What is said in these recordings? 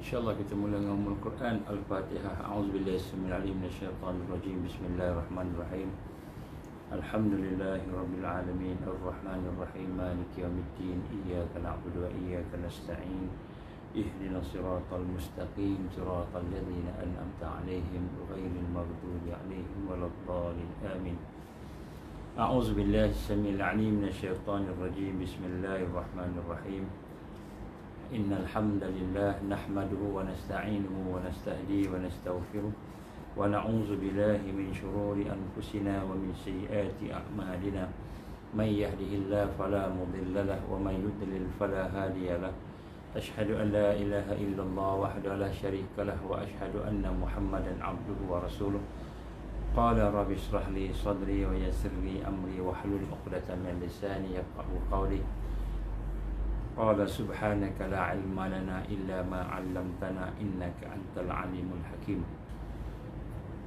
InsyaAllah kita mula dengan Ummul Quran Al-Fatihah. A'udzubillahi samil alim minasyaitanir rajim. Bismillahirrahmanirrahim. Alhamdulillahi rabbil alamin arrahmanir rahim maliki yaumiddin iyyaka na'budu wa iyyaka nasta'in ihdinas siratal mustaqim siratal ladzina an'amta 'alaihim ghairil maghdubi 'alaihim waladdallin amin. A'udzubillahi samil alim minasyaitanir rajim. Bismillahirrahmanirrahim. Innal hamdalillah nahmaduhu wa nasta'inuhu wa nastahdihi wa nastaghfiruh wa na'udzu billahi min shururi anfusina wa min sayyiati a'malina. May yahdihillahu fala mudilla lahu wa may yudlil fala hadiya lahu. Ashhadu an la ilaha illallah wahdahu la syarika lahu wa ashhadu anna Muhammadan 'abduhu wa rasuluh. Qala rabbi ishrah li sadri wa yassir li amri wahlul 'uqdatam min lisani yafqahu qawli. Qala subhanaka la ilma lana illa ma 'allamtana innaka antal alimul hakim.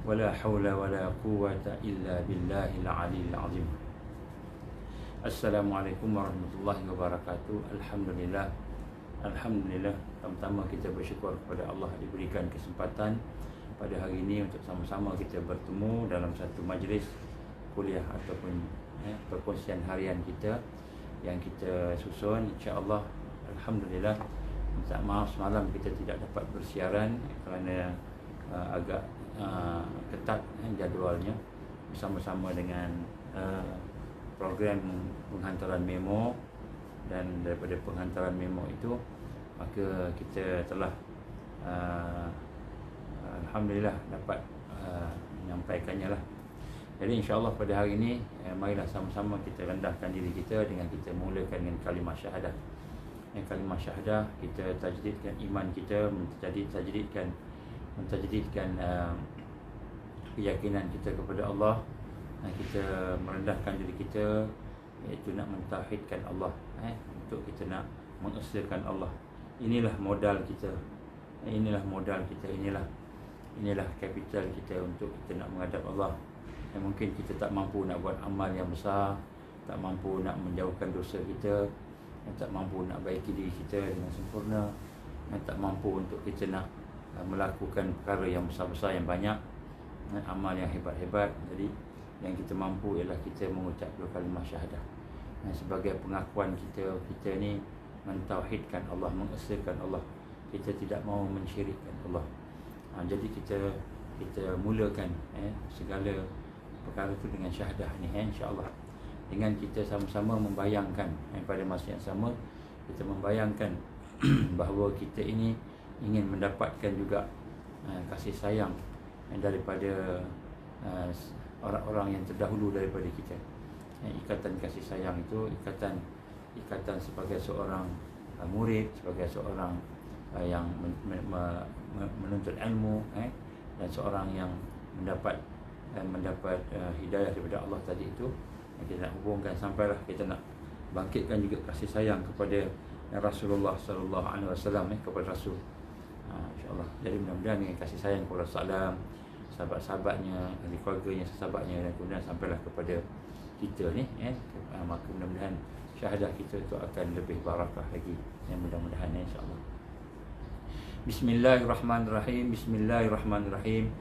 Wala haula wala quwwata illa billahil aliyil azim. Assalamualaikum warahmatullahi wabarakatuh. Alhamdulillah. Pertama kita bersyukur kepada Allah diberikan kesempatan pada hari ini untuk sama-sama kita bertemu dalam satu majlis kuliah ataupun perkongsian harian kita yang kita susun. InsyaAllah, Alhamdulillah. Minta maaf semalam kita tidak dapat bersiaran kerana agak ketat jadualnya bersama-sama dengan program penghantaran memo, dan daripada penghantaran memo itu maka kita telah Alhamdulillah dapat menyampaikannya lah. Jadi insyaAllah pada hari ini marilah sama-sama kita rendahkan diri kita dengan kita mulakan dengan kalimah syahadah. Yang kalimah syahadah kita tajdidkan iman kita, mentajdidkan keyakinan kita kepada Allah, dan kita merendahkan diri kita, iaitu nak mentauhidkan Allah, untuk kita nak mengesahkan Allah. Inilah modal kita. Inilah kapital kita untuk kita nak menghadap Allah. Yang mungkin kita tak mampu nak buat amal yang besar, tak mampu nak menjauhkan dosa kita, tak mampu nak baiki diri kita dengan sempurna, tak mampu untuk kita nak melakukan perkara yang besar-besar yang banyak, amal yang hebat-hebat. Jadi yang kita mampu ialah kita mengucap dua kalimah syahadah. Sebagai pengakuan kita ni mentauhidkan Allah, mengesahkan Allah. Kita tidak mahu mensyirikkan Allah. Jadi kita mulakan segala perkara itu dengan syahadah ni, insya-Allah. Dengan kita sama-sama membayangkan pada masa yang sama kita membayangkan bahawa kita ini ingin mendapatkan juga kasih sayang daripada orang-orang yang terdahulu daripada kita. Ikatan kasih sayang itu ikatan sebagai seorang murid, sebagai seorang yang menuntut ilmu, dan seorang yang mendapat hidayah daripada Allah tadi itu. Kita nak hubungkan sampailah kita nak bangkitkan juga kasih sayang kepada Rasulullah sallallahu alaihi wasallam, kepada Rasul, insya-Allah. Jadi mudah-mudahan dengan kasih sayang kepada Rasulullah, sahabat-sahabatnya, ahli keluarganya, sahabatnya, dan kemudian sampailah kepada kita ni, maka mudah-mudahan syahadah kita itu akan lebih barakah lagi, mudah-mudahan, insya-Allah. Bismillahirrahmanirrahim. Bismillahirrahmanirrahim.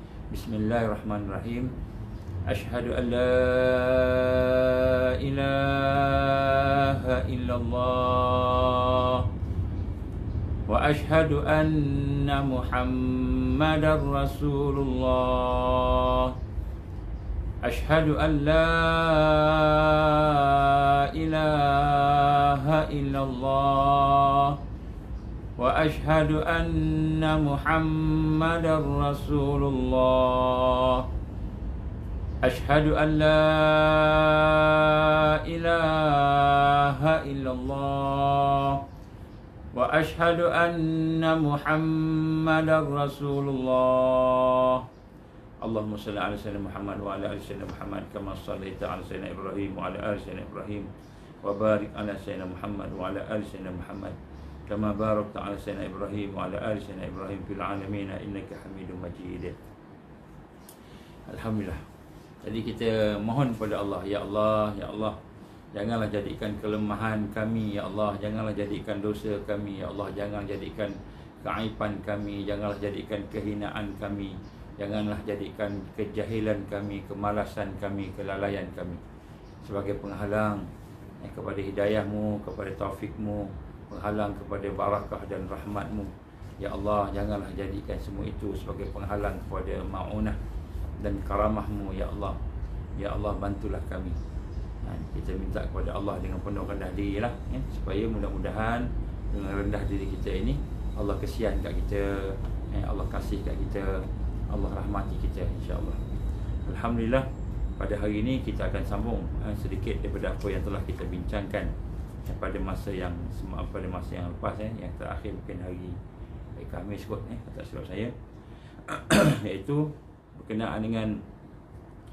Asyhadu an la ilaha illallah wa asyhadu anna Muhammadar Rasulullah. Asyhadu an la ilaha illallah wa asyhadu anna Muhammadar Rasulullah. Asyhadu an la ilaha illallah wa asyhadu anna Muhammadar Rasulullah. Allahumma salli ala sayyidina Muhammad wa ala ali sayyidina Muhammad kama shallaita ala sayyidina Ibrahim wa ala ali sayyidina Ibrahim, wa barik ala sayyidina Muhammad wa ala ali sayyidina Muhammad kama barakta ala sayyidina Ibrahim wa ala ali sayyidina Ibrahim fil alamin innaka Hamidum Majid. Alhamdulillah. Jadi kita mohon kepada Allah, ya Allah, ya Allah, Janganlah jadikan kelemahan kami, Ya Allah. Janganlah jadikan dosa kami, Ya Allah. Jangan jadikan keaiban kami, janganlah jadikan kehinaan kami, janganlah jadikan kejahilan kami, kemalasan kami, kelalaian kami sebagai penghalang kepada hidayah-Mu, kepada taufik-Mu, penghalang kepada barakah dan rahmat-Mu. Ya Allah, janganlah jadikan semua itu sebagai penghalang kepada ma'unah dan karamah-Mu. Ya Allah, ya Allah, bantulah kami. Kita minta kepada Allah dengan penuh rendah diri lah, supaya mudah-mudahan dengan rendah diri kita ini Allah kesian kat kita, Allah kasih kat kita, Allah rahmati kita, insya-Allah. Alhamdulillah, pada hari ini kita akan sambung sedikit daripada apa yang telah kita bincangkan pada masa yang lepas, yang terakhir mungkin hari Khamis kot, tak silap saya, iaitu berkenaan dengan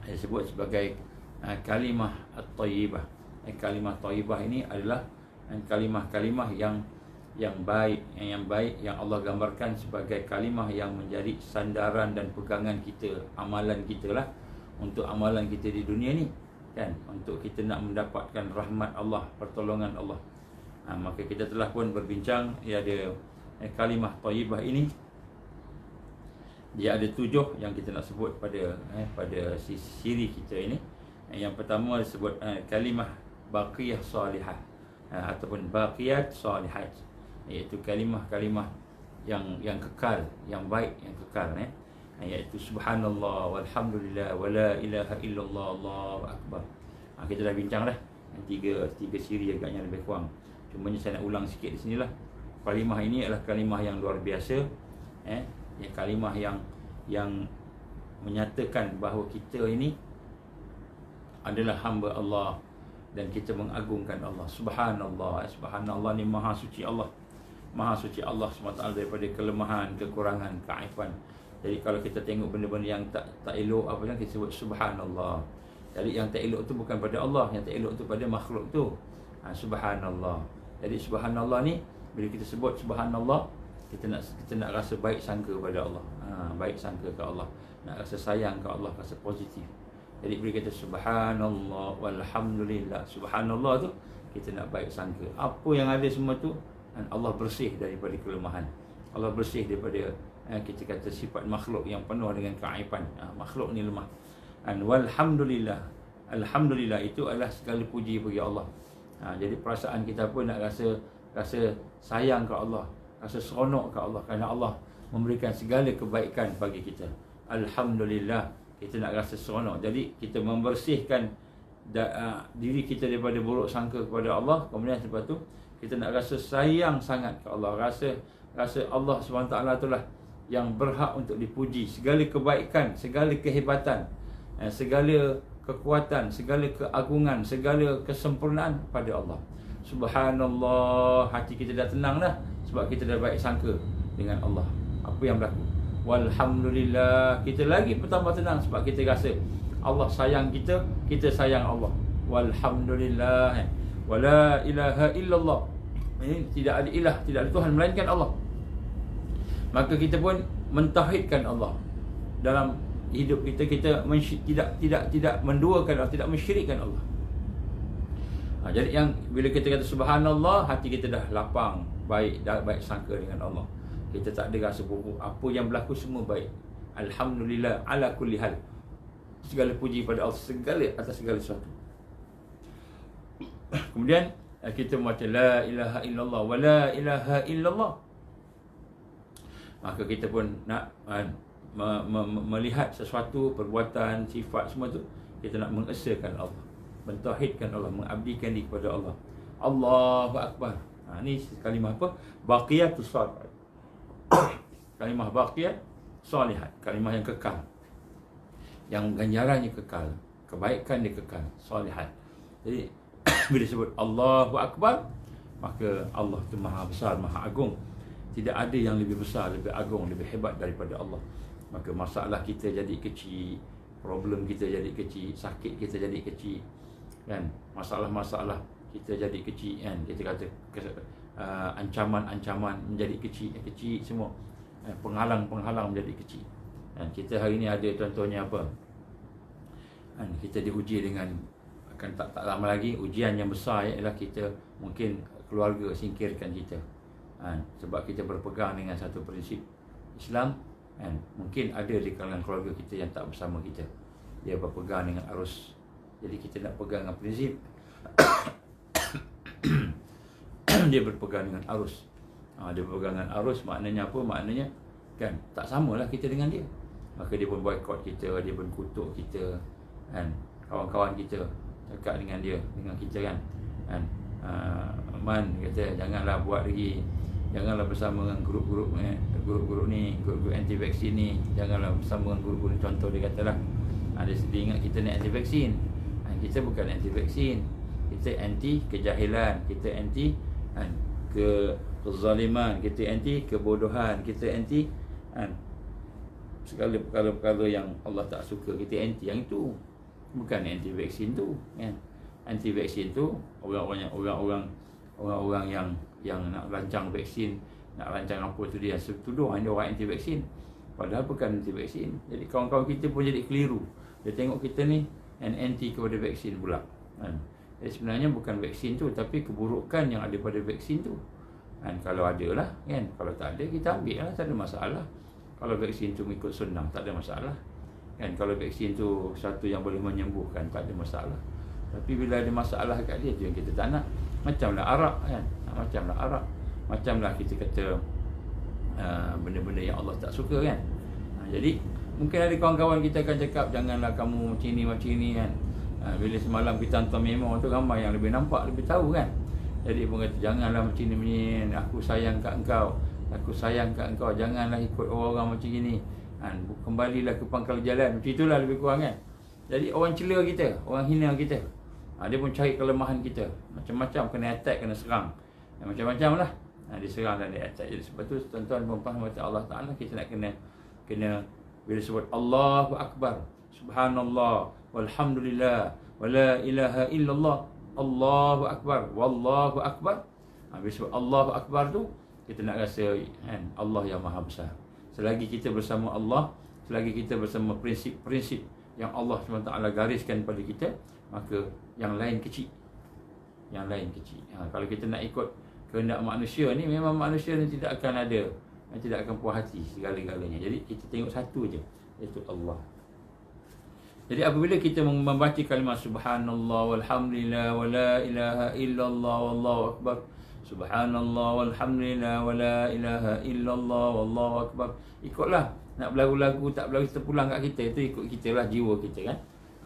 saya sebut sebagai kalimah at-tayyibah. Kalimah tayyibah ini adalah kalimah-kalimah yang baik, yang Allah gambarkan sebagai kalimah yang menjadi sandaran dan pegangan kita, amalan kita lah, untuk amalan kita di dunia ni, kan, untuk kita nak mendapatkan rahmat Allah, pertolongan Allah. Maka kita telah pun berbincang, ia ada kalimah tayyibah ini, dia ada 7 yang kita nak sebut pada siri kita ini. Yang pertama disebut kalimah baqiyah salihah, ataupun baqiyat salihat, iaitu kalimah-kalimah yang kekal, yang baik, yang kekal, iaitu subhanallah walhamdulillah wala ilaha illallah, Allahu akbar. Kita dah bincang dah tiga siri agaknya lebih kurang. Cuma saya nak ulang sikit di sinilah. Kalimah ini adalah kalimah yang luar biasa, yang kalimah yang menyatakan bahawa kita ini adalah hamba Allah dan kita mengagungkan Allah. Subhanallah, subhanallah ni maha suci Allah. Maha suci Allah SWT daripada kelemahan, kekurangan, keaiban. Jadi kalau kita tengok benda-benda yang tak elok apa yang kita sebut subhanallah. Jadi yang tak elok tu bukan pada Allah, yang tak elok tu pada makhluk tu. Subhanallah. Jadi subhanallah ni bila kita sebut subhanallah, kita nak rasa baik sangka pada Allah. Baik sangka ke Allah, nak rasa sayang ke Allah, rasa positif. Jadi bila kita subhanallah walhamdulillah, subhanallah tu kita nak baik sangka. Apa yang ada semua tu Allah bersih daripada kelemahan. Allah bersih daripada kita kata sifat makhluk yang penuh dengan keaiban. Makhluk ni lemah. Walhamdulillah, alhamdulillah itu adalah segala puji bagi Allah. Jadi perasaan kita pun nak rasa sayang ke Allah, rasa seronok ke Allah, kerana Allah memberikan segala kebaikan bagi kita. Alhamdulillah, kita nak rasa seronok. Jadi kita membersihkan diri kita daripada buruk sangka kepada Allah. Kemudian lepas tu kita nak rasa sayang sangat ke Allah, rasa Allah SWT itulah yang berhak untuk dipuji. Segala kebaikan, segala kehebatan, segala kekuatan, segala keagungan, segala kesempurnaan pada Allah. Subhanallah, hati kita dah tenang dah, sebab kita dah baik sangka dengan Allah. Apa yang berlaku? Walhamdulillah, kita lagi bertambah tenang sebab kita rasa Allah sayang kita, kita sayang Allah. Walhamdulillah, wala ilaha illallah. Ini tidak ada ilah, tidak ada Tuhan melainkan Allah. Maka kita pun mentauhidkan Allah dalam hidup kita. Kita tidak menduakan Allah, tidak mensyirikkan Allah. Jadi yang bila kita kata subhanallah, hati kita dah lapang, baik sangka dengan Allah. Kita tak ada rasa buruk. Apa yang berlaku semua baik. Alhamdulillah ala kulli hal. Segala puji pada Allah, segala atas segala sesuatu. Kemudian kita membaca la ilaha illallah wa la ilaha illallah. Maka kita pun nak melihat sesuatu, perbuatan, sifat semua tu, kita nak mengesahkan Allah, mentauhidkan Allah, mengabdikan diri kepada Allah. Allahu Akbar. Ini kalimah apa? Baqiyatus salihat. Kalimah baqiyat salihat, kalimah yang kekal, yang ganjarannya kekal, kebaikan dia kekal, salihat. Jadi bila disebut Allahu Akbar, maka Allah itu maha besar, maha agung. Tidak ada yang lebih besar, lebih agung, lebih hebat daripada Allah. Maka masalah kita jadi kecil, problem kita jadi kecil, sakit kita jadi kecil, kan? Masalah-masalah kita jadi kecil, kan? Kita kata ancaman-ancaman menjadi kecil semua. Penghalang-penghalang menjadi kecil. Dan kita hari ini ada contohnya apa? Kita diuji dengan, akan tak lama lagi ujian yang besar, ialah kita mungkin keluarga singkirkan kita. Sebab kita berpegang dengan satu prinsip Islam, mungkin ada di kalangan keluarga kita yang tak bersama kita, dia berpegang dengan arus. Jadi kita nak pegang dengan prinsip dia berpegang dengan arus. Dia berpegang dengan arus, maknanya apa? Maknanya kan tak samalah kita dengan dia. Maka dia pun boykot kita, dia pun kutuk kita, kawan-kawan kita cakap dengan dia, dengan kita kan, Man kata janganlah buat lagi, janganlah bersama dengan grup-grup ni, grup-grup anti vaksin ni, janganlah bersama dengan grup-grup ni. Contoh dia katalah, dia ingat kita ni anti vaksin. Kita bukan anti vaksin, kita anti kejahilan, kita anti kezaliman, kita anti kebodohan, kita anti segala perkara-perkara yang Allah tak suka, kita anti yang itu. Bukan anti vaksin tu kan. Anti vaksin tu orang-orang yang nak rancang vaksin, nak rancang apa tu, dia tuduh dia orang anti vaksin, padahal bukan anti vaksin. Jadi kawan-kawan kita pun jadi keliru, dia tengok kita ni anti kepada vaksin pula Jadi sebenarnya bukan vaksin tu, tapi keburukan yang ada pada vaksin tu kalau ada lah kan. Kalau tak ada, kita ambil lah, tak ada masalah. Kalau vaksin tu mengikut sunnah, tak ada masalah kan. Kalau vaksin tu satu yang boleh menyembuhkan, tak ada masalah. Tapi bila ada masalah kat dia, tu yang kita tak nak. Macamlah arak kan, macamlah arak, macamlah kita kata benda-benda yang Allah tak suka kan. Jadi mungkin ada kawan-kawan kita akan cakap, janganlah kamu macam ni kan. Bila semalam kita hantar memo tu, ramai yang lebih nampak, lebih tahu kan. Jadi pun kata, janganlah macam ni, aku sayang kat engkau, aku sayang kat engkau, janganlah ikut orang-orang macam ni. Kembalilah ke pangkal jalan. Macam itulah lebih kurang kan. Jadi orang cela kita, orang hina kita, dia pun cari kelemahan kita, macam-macam, kena attack, kena serang, macam-macam lah. Dia serang dan dia attack. Jadi sebab tu tuan-tuan dan puan mata Allah Ta'ala, kita nak kena bila sebut Allahu Akbar, Subhanallah, Walhamdulillah, Wala ilaha illallah, Allahu Akbar, Wallahu Akbar. Bila sebut Allahu Akbar tu, kita nak rasa Allah yang Maha Besar. Selagi kita bersama Allah, selagi kita bersama prinsip-prinsip yang Allah SWT gariskan pada kita, maka yang lain kecil. Yang lain kecil. Kalau kita nak ikut kehendak manusia ni, memang manusia ni tidak akan ada, tidak akan puas hati segala-galanya. Jadi kita tengok satu je, iaitu Allah. Jadi apabila kita membaca kalimah Subhanallah, Walhamdulillah, Wala ilaha illallah, Wallahu Akbar, Subhanallah, Walhamdulillah, Wala ilaha illallah, Wallahu Akbar, ikutlah. Nak berlagu lagu tak berlagu, kita pulang kat kita, itu ikut kita lah, jiwa kita kan.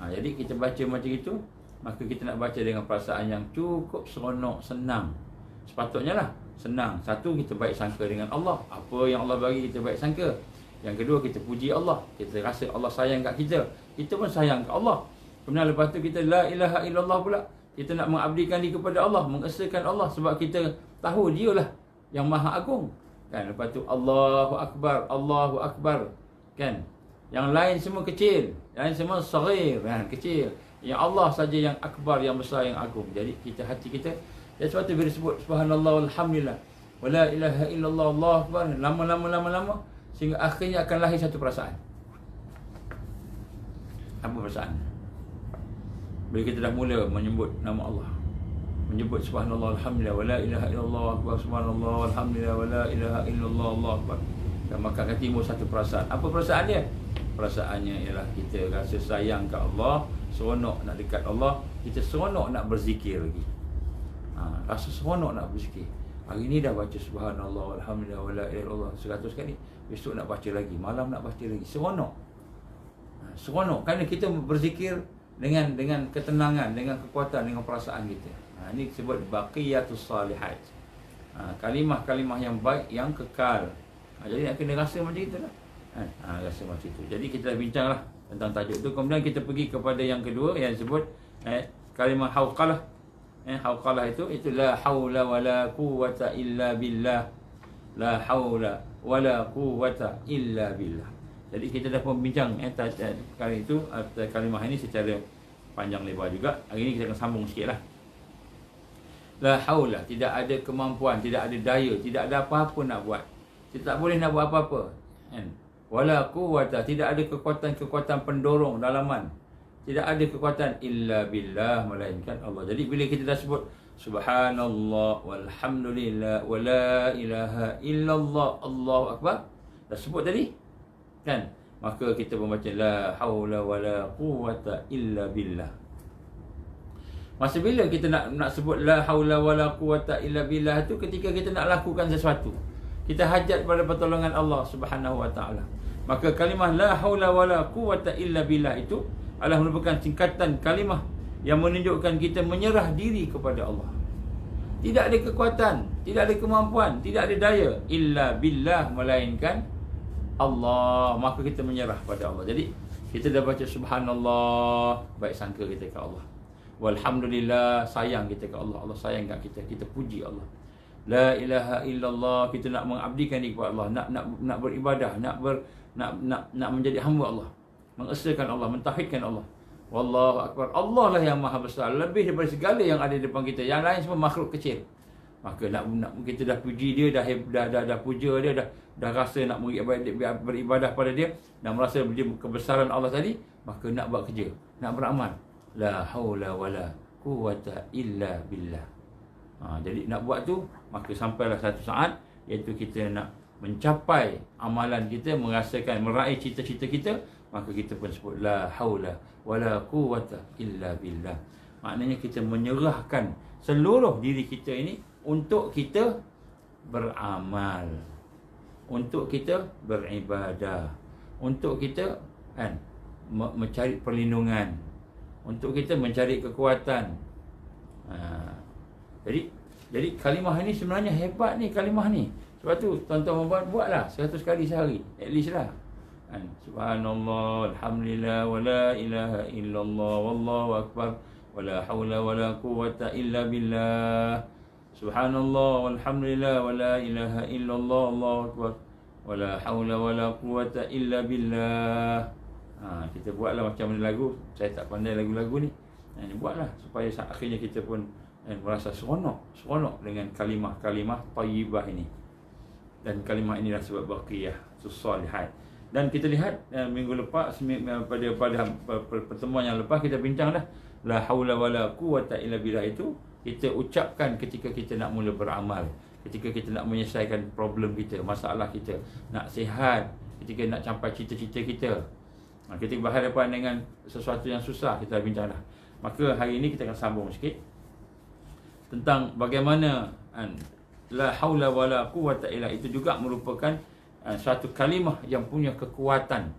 Jadi kita baca macam itu, maka kita nak baca dengan perasaan yang cukup seronok, senang. Sepatutnya lah senang. Satu, kita baik sangka dengan Allah, apa yang Allah bagi kita baik sangka. Yang kedua, kita puji Allah, kita rasa Allah sayang kat kita, kita pun sayang kat Allah. Kemudian lepas tu kita la ilaha illallah pula, kita nak mengabdikan diri kepada Allah, mengesahkan Allah, sebab kita tahu dialah yang maha agung kan. Lepas tu Allahu Akbar, Allahu Akbar kan. Yang lain semua kecil, yang lain semua saghir kan, kecil. Yang Allah saja yang akbar, yang besar, yang agung. Jadi kita, hati kita, dan sebab tu bila sebut Subhanallah, Alhamdulillah, Wala ilaha illallah, Allahu Akbar, lama-lama sehingga akhirnya akan lahir satu perasaan. Apa perasaan? Bila kita dah mula menyebut nama Allah, menyebut Subhanallah, Alhamdulillah, Wala ilaha illallah, Akbar, Subhanallah, Alhamdulillah, Wala ilaha illallah, Allahu Akbar, dan maka akan timbul satu perasaan. Apa perasaan dia? Perasaannya ialah kita rasa sayang kat Allah, seronok nak dekat Allah, kita seronok nak berzikir lagi. Rasa seronok nak berzikir. Hari ni dah baca Subhanallah, Alhamdulillah, Wala ilaha illallah 100 kali, besok nak baca lagi, malam nak baca lagi, seronok. Seronok kerana kita berzikir dengan ketenangan, dengan kekuatan, dengan perasaan kita. Ini disebut baqiyatus salihat. Kalimah-kalimah yang baik, yang kekal. Jadi nak kena rasa macam itulah. Rasa macam itu. Jadi kita dah bincanglah tentang tajuk tu. Kemudian kita pergi kepada yang kedua, yang disebut kalimah hauqalah. Hauqalah itu la haula wala quwwata illa billah. La haula wala quwwata illa billah. Jadi kita dah pun bincang kali itu, kalimah ini secara panjang lebar juga. Hari ini kita akan sambung sikitlah. La haula, tidak ada kemampuan, tidak ada daya, tidak ada apa-apa nak buat. Kita tak boleh nak buat apa-apa. Wala quwwata, tidak ada kekuatan pendorong dalaman. Tidak ada kekuatan illa billah, melainkan Allah. Jadi bila kita dah sebut subhanallah, walhamdulillah, wala ilaha illallah, Allahu akbar. Dah sebut tadi kan? Maka kita membaca la haula wala quwwata illa billah. Masa bila kita nak sebut la haula wala quwwata illa billah tu, ketika kita nak lakukan sesuatu, kita hajat pada pertolongan Allah Subhanahu wa taala. Maka kalimah la haula wala quwwata illa billah itu adalah merupakan singkatan kalimah yang menunjukkan kita menyerah diri kepada Allah. Tidak ada kekuatan, tidak ada kemampuan, tidak ada daya illa billah, melainkan Allah. Maka kita menyerah pada Allah. Jadi kita dah baca subhanallah, baik sangka kita ke Allah. Walhamdulillah, sayang kita ke Allah. Allah sayang kat kita, kita puji Allah. La ilaha illallah, kita nak mengabdikan diri kepada Allah, nak beribadah, nak menjadi hamba Allah, mengesahkan Allah, mentauhidkan Allah. Wallahu akbar. Allah lah yang maha besar, lebih daripada segala yang ada di depan kita. Yang lain semua makhluk kecil. Maka nak kita dah puji dia, dah puja dia, dah rasa nak beribadah pada dia, dah merasa dia kebesaran Allah tadi, maka nak buat kerja, nak beramal. La haula wala quwwata illa billah. Jadi nak buat tu, maka sampailah satu saat, iaitu kita nak mencapai amalan kita, merasakan, meraih cita-cita kita, maka kita pun sebut la haula wala quwwata illa billah. Maknanya kita menyerahkan seluruh diri kita ini untuk kita beramal, untuk kita beribadah, untuk kita mencari perlindungan, untuk kita mencari kekuatan. Jadi kalimah ini sebenarnya hebat ni, kalimah ni. Sebab tu tuan-tuan buatlah 100 kali sehari, at least lah. Subhanallah, alhamdulillah, wala ilaha illallah, wallahu akbar, wala hawla wala quwwata illa billah. Subhanallah, walhamdulillah, wala ilaha illallah, allahu akbar, wala hawla wala quwwata illa billah. Kita buatlah macam mana lagu. Saya tak pandai lagu-lagu ni. Buatlah supaya akhirnya kita pun merasa seronok dengan kalimah-kalimah tayyibah ini. Dan kalimah inilah sebab baqiyah sus-salihat. Dan kita lihat minggu lepas, pada pertemuan yang lepas, kita bincang dah la haula wala quwwata illa billah itu kita ucapkan ketika kita nak mula beramal, ketika kita nak menyelesaikan problem kita, masalah kita, nak sihat, ketika nak capai cita-cita kita, ketika berhadapan dengan sesuatu yang susah, kita bincang dah. Maka hari ini kita akan sambung sikit tentang bagaimana la haula wala quwwata illa itu juga merupakan satu kalimah yang punya kekuatan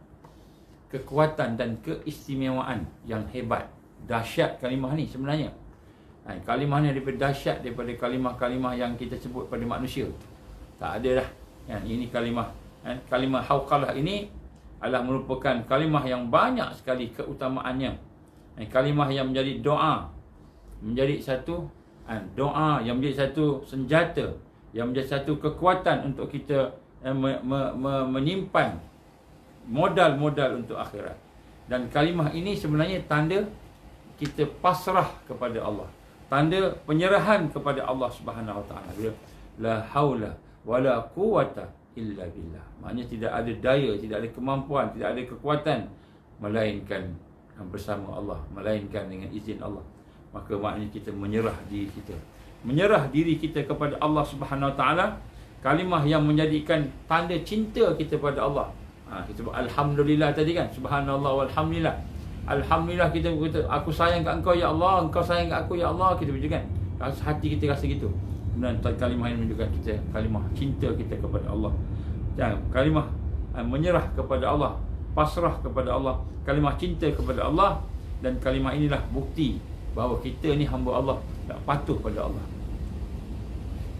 dan keistimewaan yang hebat. Dahsyat kalimah ni sebenarnya. Kalimah ni daripada dahsyat daripada kalimah-kalimah yang kita sebut pada manusia. Tak ada dah. Ini kalimah hauqalah ini adalah merupakan kalimah yang banyak sekali keutamaannya. Kalimah yang menjadi doa, menjadi satu doa, yang menjadi satu senjata, yang menjadi satu kekuatan untuk kita menyimpan modal-modal untuk akhirat. Dan kalimah ini sebenarnya tanda kita pasrah kepada Allah, tanda penyerahan kepada Allah Subhanahu wa taala. La haula wala quwwata illa billah. Maknanya tidak ada daya, tidak ada kemampuan, tidak ada kekuatan melainkan bersama Allah, melainkan dengan izin Allah. Maka maknanya kita menyerah diri kita, menyerah diri kita kepada Allah Subhanahu wa taala. Kalimah yang menjadikan tanda cinta kita pada Allah. Kita sebut alhamdulillah tadi kan, subhanallah walhamdulillah. Alhamdulillah, kita kata aku sayang kat engkau ya Allah, engkau sayang kat aku ya Allah, kita kan, hati kita rasa gitu. Dan kalimah ini menunjukkan kita kalimah cinta kita kepada Allah. Dan kalimah menyerah kepada Allah, pasrah kepada Allah, kalimah cinta kepada Allah. Dan kalimah inilah bukti bahawa kita ni hamba Allah, tak patuh pada Allah.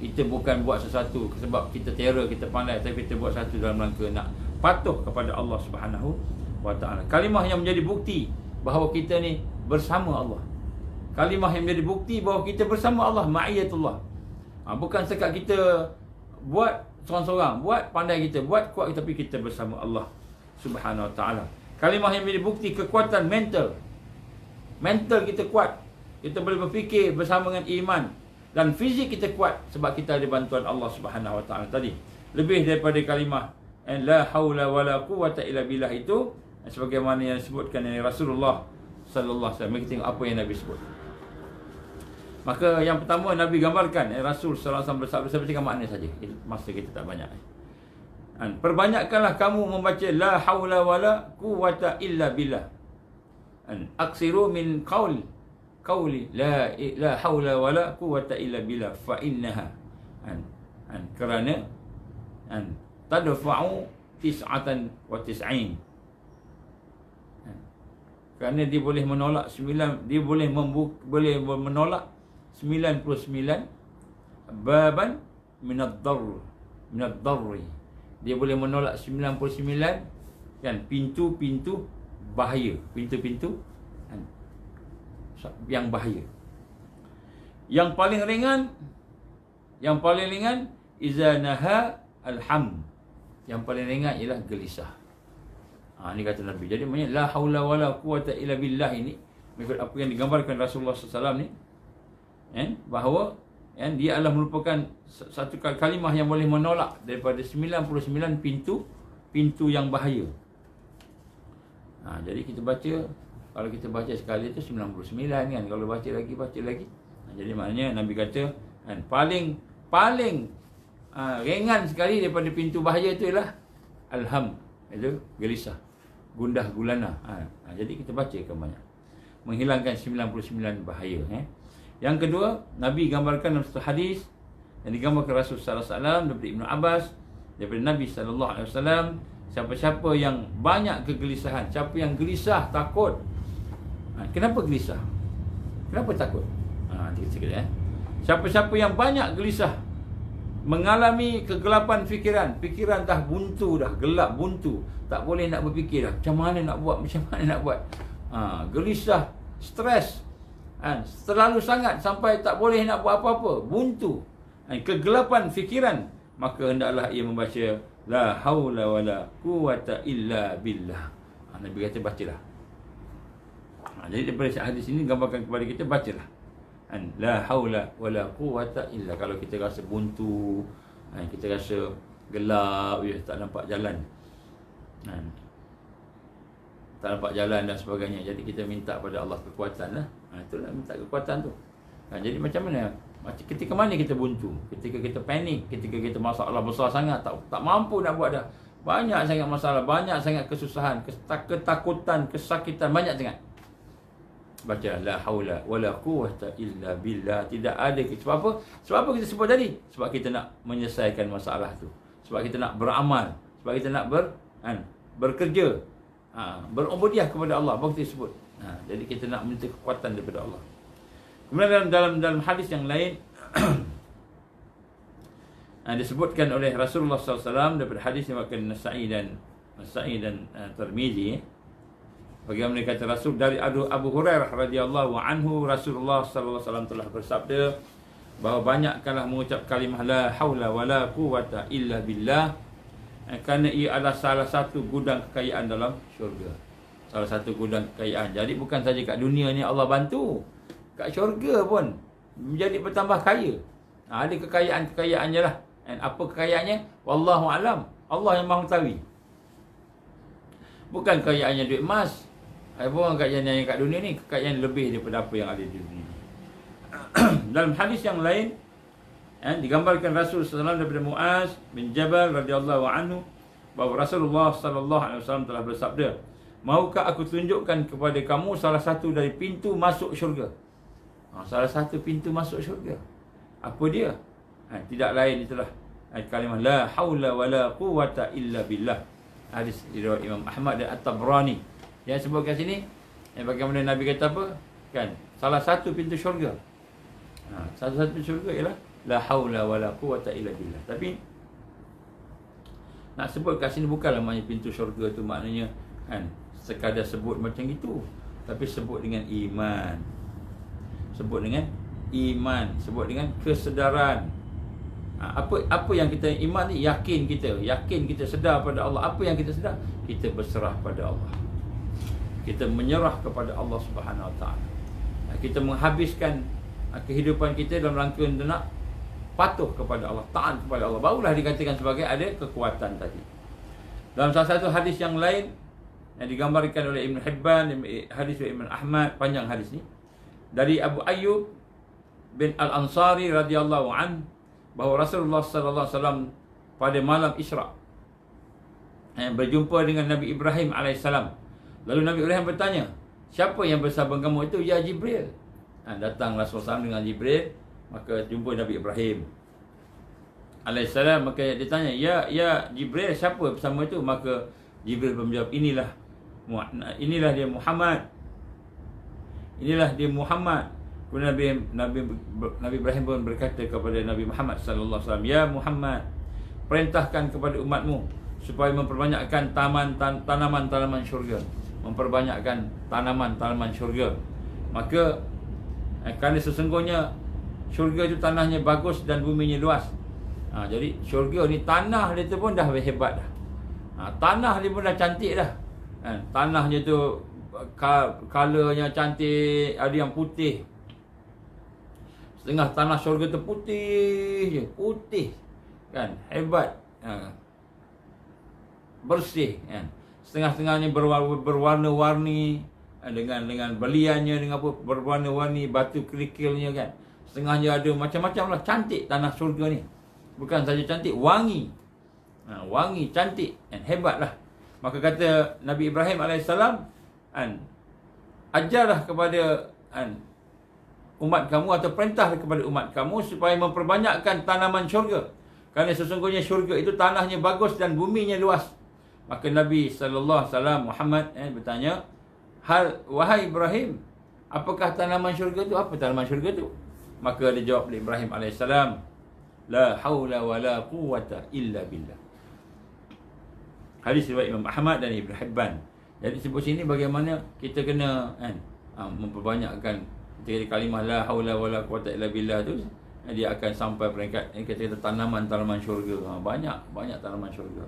Kita bukan buat sesuatu sebab kita terror, kita pandai, tapi kita buat sesuatu dalam rangka nak patuh kepada Allah Subhanahu wa taala. Kalimah yang menjadi bukti bahawa kita ni bersama Allah. Kalimah yang menjadi bukti bahawa kita bersama Allah, ma'iyatullah. Bukan sekat kita buat seorang-seorang, buat pandai kita, buat kuat, tapi kita bersama Allah Subhanahu wa taala. Kalimah yang menjadi bukti kekuatan mental. Mental kita kuat. Kita boleh berfikir bersama dengan iman. Dan fizik kita kuat sebab kita ada bantuan Allah Subhanahu wa taala tadi. Lebih daripada kalimah la haula wala quwwata illa billah itu, sebagaimana yang disebutkan oleh Rasulullah sallallahu alaihi wasallam. Kita tengok apa yang Nabi sebut. Maka yang pertama Nabi gambarkan, Rasul sallallahu alaihi wasallam bersabda, saya bacakan makna saja. Masa kita tak banyak. Perbanyakkanlah kamu membaca la haula wala quwwata illa billah. Aksiru min qawli la haula wala quwwata illa billah fa innaha kerana tadfa'u 99. Kerana dia boleh menolak dia boleh menolak 99 baban minad-darri. Dia boleh menolak 99 kan pintu-pintu bahaya, pintu-pintu yang bahaya. Yang paling ringan izanaha alham. Yang paling ringan ialah gelisah. Ini kata Nabi. Jadi maknanya la haula wala quwata illa billah ini mengikut apa yang digambarkan Rasulullah SAW ni, bahawa dia adalah merupakan satu kalimah yang boleh menolak daripada 99 pintu yang bahaya. Jadi kita baca, kalau kita baca sekali itu 99 kan, kalau baca lagi. Jadi maknanya Nabi kata paling ringan sekali daripada pintu bahaya itu ialah alham, itu gelisah, gundah gulana. Jadi kita bacakan banyak, menghilangkan 99 bahaya. Yang kedua, Nabi gambarkan dalam satu hadis yang digambarkan Rasul sallallahu alaihi wasallam daripada Ibnu Abbas, daripada Nabi sallallahu alaihi wasallam, siapa-siapa yang banyak kegelisahan, siapa yang gelisah, takut. Kenapa gelisah? Kenapa takut? Nanti kita siapa-siapa yang banyak gelisah, mengalami kegelapan fikiran dah buntu, dah gelap buntu, tak boleh nak berfikir dah, macam mana nak buat, gelisah, stres, terlalu sangat sampai tak boleh nak buat apa-apa, buntu, kegelapan fikiran, maka hendaklah ia membaca la haula wala quwata illa billah. Nabi kata bacalah. Jadi daripada hadis ini gambarkan kepada kita, bacalah la haula wala quwata illa. Kalau kita rasa buntu, kita rasa gelap, tak nampak jalan, tak nampak jalan dan sebagainya, jadi kita minta pada Allah kekuatan lah. Itulah minta kekuatan tu. Jadi macam mana? Ketika mana kita buntu? Ketika kita panik, ketika kita masalah besar sangat, tak mampu nak buat dah. Banyak sangat masalah, banyak sangat kesusahan, ketakutan, kesakitan, banyak sangat. Baca la haula wala quwwata illa billah. Tidak ada. Sebab apa? Sebab apa kita sebut tadi? Sebab kita nak menyelesaikan masalah tu. Sebab kita nak beramal. Sebab kita nak bekerja. Berubudiah kepada Allah. Baru kita sebut. Jadi kita nak minta kekuatan daripada Allah. Kemudian dalam hadis yang lain disebutkan oleh Rasulullah SAW daripada hadis yang diriwayatkan Nasa'i dan Tirmizi. Bagaimana kata Rasul dari Abu Hurairah radhiyallahu anhu, Rasulullah SAW telah bersabda bahawa banyakkanlah mengucap kalimah la haula wala quwata illa billah, kerana ia adalah salah satu gudang kekayaan dalam syurga. Salah satu gudang kekayaan. Jadi bukan saja kat dunia ni Allah bantu, kat syurga pun menjadi bertambah kaya. Ada kekayaan-kekayaannya lah. Dan apa kekayaannya? Wallahu alam. Allah yang mahu tahu. Bukan kekayaannya duit emas. Bukan kekayaan yang kat dunia ni, kekayaan lebih daripada apa yang ada di dunia. Dalam hadis yang lain digambarkan Rasul SAW daripada Muaz bin Jabal radhiyallahu anhu bahawa Rasulullah SAW telah bersabda, maukah aku tunjukkan kepada kamu salah satu dari pintu masuk syurga? Salah satu pintu masuk syurga. Apa dia? Tidak lain itulah kalimah la haula wala quwata illa billah. Hadis riwayat Imam Ahmad dan At-Tabrani. Yang sebutkan sini, bagaimana Nabi kata apa? Kan, salah satu pintu syurga. Salah satu pintu syurga ialah la haula wala quwata illa billah. Tapi nak sebut kat sini bukanlah maknanya pintu syurga tu maknanya sekadar sebut macam itu, tapi sebut dengan iman. Sebut dengan iman, sebut dengan kesedaran. Apa yang kita iman ni, yakin kita sedar pada Allah. Apa yang kita sedar? Kita berserah pada Allah. Kita menyerah kepada Allah Subhanahu Wa Taala. Kita menghabiskan kehidupan kita dalam rangka untuk nak patuh kepada Allah, taat kepada Allah. Barulah dikatakan sebagai ada kekuatan tadi. Dalam salah satu hadis yang lain yang digambarkan oleh Ibn Hibban, hadis Ibn Ahmad, panjang hadis ni, dari Abu Ayyub bin Al-Ansari radhiyallahu an bahawa Rasulullah sallallahu alaihi wasallam pada malam Isra berjumpa dengan Nabi Ibrahim alaihissalam. Lalu Nabi Ibrahim bertanya, siapa yang bersama kamu itu? Ya Jibril. Datang Rasulullah SAW dengan Jibril, maka jumpa Nabi Ibrahim alaihissalam. Maka dia tanya, ya Jibril, siapa bersama itu? Maka Jibril menjawab, inilah dia Muhammad. Inilah dia Muhammad. Kemudian Nabi Ibrahim pun berkata kepada Nabi Muhammad sallallahu alaihi wasallam, ya Muhammad, perintahkan kepada umatmu supaya memperbanyakkan tanaman-tanaman syurga. Memperbanyakkan tanaman-tanaman syurga. Maka kerana sesungguhnya syurga itu tanahnya bagus dan buminya luas. Jadi syurga ni tanah dia tu pun dah hebat dah. Tanah dia pun dah cantik dah. Tanahnya tu colornya cantik, ada yang putih. Setengah tanah syurga tu putih je, putih. Kan, hebat. Bersih kan. Setengah-setengahnya berwarna-warni dengan beliannya, dengan apa, berwarna-warni, batu kerikilnya kan. Setengahnya ada macam-macam lah. Cantik tanah syurga ni. Bukan saja cantik, wangi. Wangi, cantik kan, hebat lah. Maka kata Nabi Ibrahim alaihissalam, ajarlah kepada umat kamu, atau perintah kepada umat kamu supaya memperbanyakkan tanaman syurga. Kerana sesungguhnya syurga itu tanahnya bagus dan buminya luas. Maka Nabi sallallahu alaihi wasallam Muhammad bertanya, wahai Ibrahim, apakah tanaman syurga itu? Apa tanaman syurga itu? Maka dia jawab oleh Ibrahim alaihissalam, la haula wala quwwata illa billah. Hadis riwayat Imam Ahmad dan Ibn Hibban. Jadi sebut sini bagaimana kita kena memperbanyakkan kalimah la haula wala quwwata illa billah tu, dia akan sampai peringkat kita tanaman-tanaman syurga. Banyak tanaman syurga.